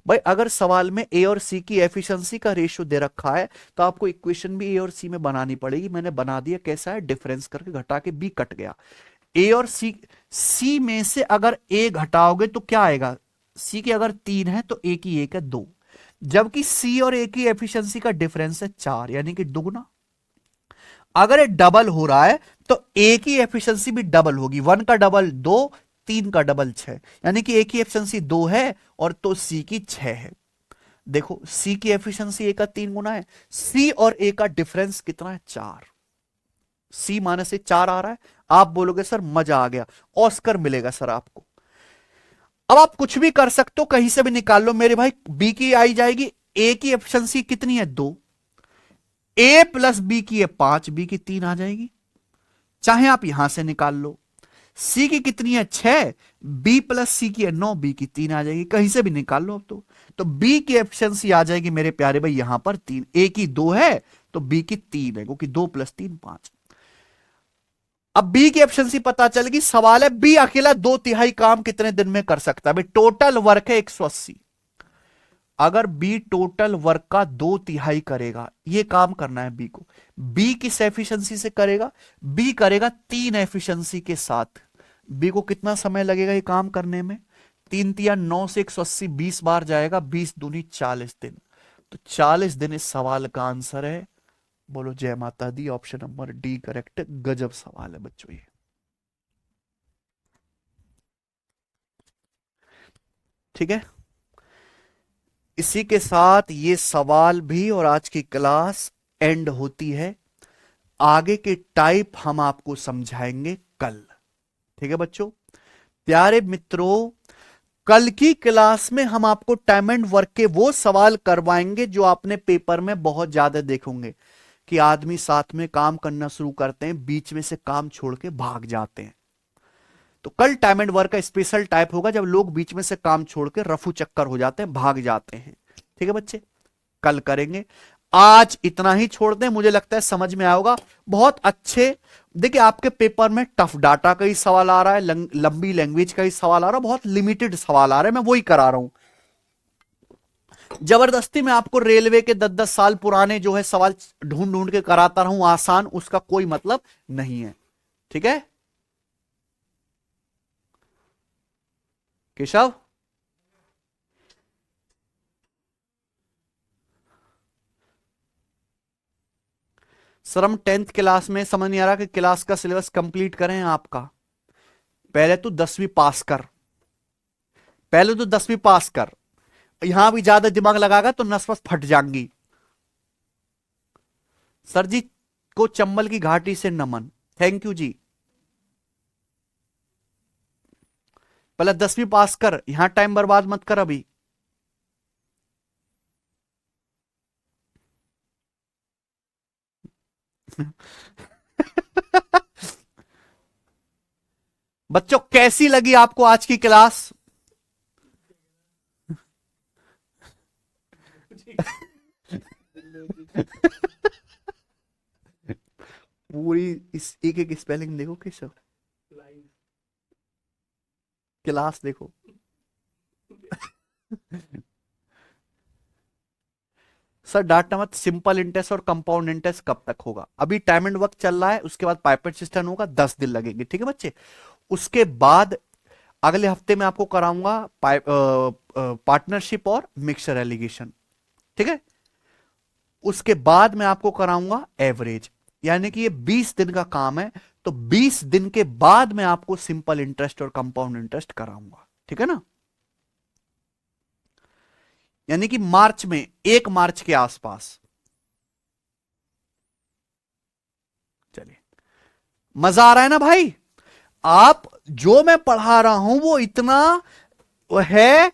भाई अगर सवाल में ए और सी की एफिशिएंसी का रेशियो दे रखा है तो आपको इक्वेशन भी ए और सी में बनानी पड़ेगी। मैंने बना दिया, कैसा है? डिफरेंस करके घटा के बी कट गया। ए और सी, सी में से अगर ए घटाओगे तो क्या आएगा? सी की अगर 3 है तो ए की 1 है 2, जबकि सी और ए की एफिशिएंसी का डिफरेंस है 4, यानी कि दुगुना। अगर ये डबल हो रहा है तो ए की एफिशिएंसी भी डबल होगी। 1 का डबल 2, 3 का डबल 6, यानी कि ए की एफिशिएंसी 2 है और तो सी की 6 है। देखो सी की एफिशिएंसी ए का 3 गुना है, सी और ए का डिफरेंस कितना है? 4। सी माइनस से 4 आ रहा है। आप बोलोगे सर मजा आ गया, ऑस्कर मिलेगा सर आपको। अब आप कुछ भी कर सकते हो, कहीं से भी निकाल लो मेरे भाई। बी की आई जाएगी, ए की एफिशिएंसी कितनी है? 2। ए प्लस बी की है 5, बी की 3 आ जाएगी। चाहे आप यहां से निकाल लो। सी की कितनी है? 6, बी प्लस सी की है 9, बी की 3 आ जाएगी। कहीं से भी निकाल लो अब तो बी की एफिशिएंसी आ जाएगी मेरे प्यारे भाई यहां पर 3। ए की 2 है तो बी की 3 है, क्योंकि 2 + 3 5। अब बी की एफिशिएंसी पता चल गई। सवाल है बी अकेला 2/3 काम कितने दिन में कर सकता है? भाई टोटल वर्क है 180। अगर बी टोटल वर्क का 2/3 करेगा, ये काम करना है बी को। बी किस एफिशिएंसी से करेगा? बी करेगा 3 एफिशिएंसी के साथ। बी को कितना समय लगेगा ये काम करने में? 3 तिया 9 से 180 20 बार जाएगा, 20 दूनी 40 दिन। तो 40 दिन इस सवाल का आंसर है। बोलो जय माता दी। Option number D correct. गजब सवाल है बच्चों ये। ठीक है, इसी के साथ ये सवाल भी और आज की क्लास एंड होती है। आगे के टाइप हम आपको समझाएंगे कल। ठीक है बच्चों, प्यारे मित्रों, कल की क्लास में हम आपको टाइम एंड वर्क के वो सवाल करवाएंगे जो आपने पेपर में बहुत ज्यादा देखोगे कि आदमी साथ में काम करना शुरू करते हैं, बीच में से काम छोड़ के भाग जाते हैं। तो कल टाइम एंड वर्क का स्पेशल टाइप होगा जब लोग बीच में से काम छोड़ के रफू चक्कर हो जाते हैं, भाग जाते हैं। ठीक है बच्चे, कल करेंगे। आज इतना ही छोड़ दें, मुझे लगता है समझ में आएगा। बहुत अच्छे, देखिए आपके पेपर में टफ डाटा का ही सवाल आ रहा है, लंबी लैंग्वेज का ही सवाल आ रहा है, बहुत लिमिटेड सवाल आ रहे हैं, मैं वही करा रहा हूं। जबरदस्ती मैं आपको रेलवे के 10-10 साल पुराने जो है सवाल ढूंढ ढूंढ के कराता रहूं आसान, उसका कोई मतलब नहीं है। ठीक है केशव? सर हम 10th क्लास में, समझ नहीं आ रहा कि क्लास का सिलेबस कंप्लीट करें आपका। पहले तो 10वीं पास कर, पहले तो 10वीं पास कर। यहां भी ज्यादा दिमाग लगाएगा तो नस वस फट जाएंगी। सर जी को चंबल की घाटी से नमन, थैंक यू जी। पहले 10वीं पास कर, यहां टाइम बर्बाद मत कर अभी। बच्चों कैसी लगी आपको आज की क्लास? पूरी इस एक एक स्पेलिंग देखो केशव। क्लास देखो। सर डांटना मत, सिंपल इंटरेस्ट और कंपाउंड इंटरेस्ट कब तक होगा? अभी टाइम एंड वर्क चल रहा है, उसके बाद पाइपेट सिस्टम होगा, 10 दिन लगेंगे, ठीक है बच्चे। उसके बाद अगले हफ्ते में आपको कराऊंगा पार्टनरशिप और मिक्सचर एलिगेशन, ठीक है। उसके बाद मैं आपको कराऊंगा एवरेज, यानी कि ये 20 दिन का काम है, तो 20 दिन के बाद मैं आपको सिंपल इंटरेस्ट और कंपाउंड इंटरेस्ट कराऊंगा, ठीक है ना। यानी कि मार्च में, 1 मार्च के आसपास। चलिए, मजा आ रहा है ना भाई? आप जो मैं पढ़ा रहा हूं वो इतना है,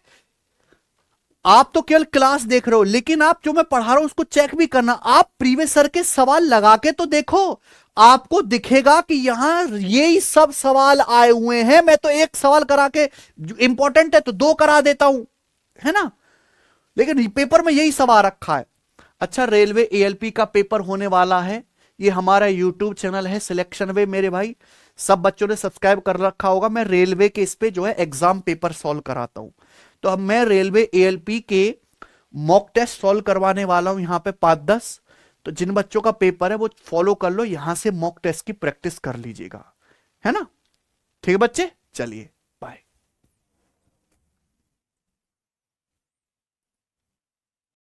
आप तो केवल क्लास देख रहे हो, लेकिन आप जो मैं पढ़ा रहा हूं उसको चेक भी करना। आप प्रीवियस सर के सवाल लगा के तो देखो, आपको दिखेगा कि यहां ये सब सवाल आए हुए हैं। मैं तो एक सवाल करा के, इंपॉर्टेंट है तो 2 करा देता हूं, है ना, लेकिन पेपर में यही सवाल रखा है। अच्छा, रेलवे एएलपी का पेपर होने वाला है, ये हमारा यूट्यूब चैनल है सिलेक्शन वे, मेरे भाई सब बच्चों ने सब्सक्राइब कर रखा होगा। मैं रेलवे के इस पे जो है एग्जाम पेपर सॉल्व कराता हूं, तो अब मैं रेलवे एएलपी के मॉक टेस्ट सॉल्व करवाने वाला हूं यहां पे 5-10। तो जिन बच्चों का पेपर है वो फॉलो कर लो, यहां से मॉक टेस्ट की प्रैक्टिस कर लीजिएगा, है ना। ठीक है बच्चे, चलिए।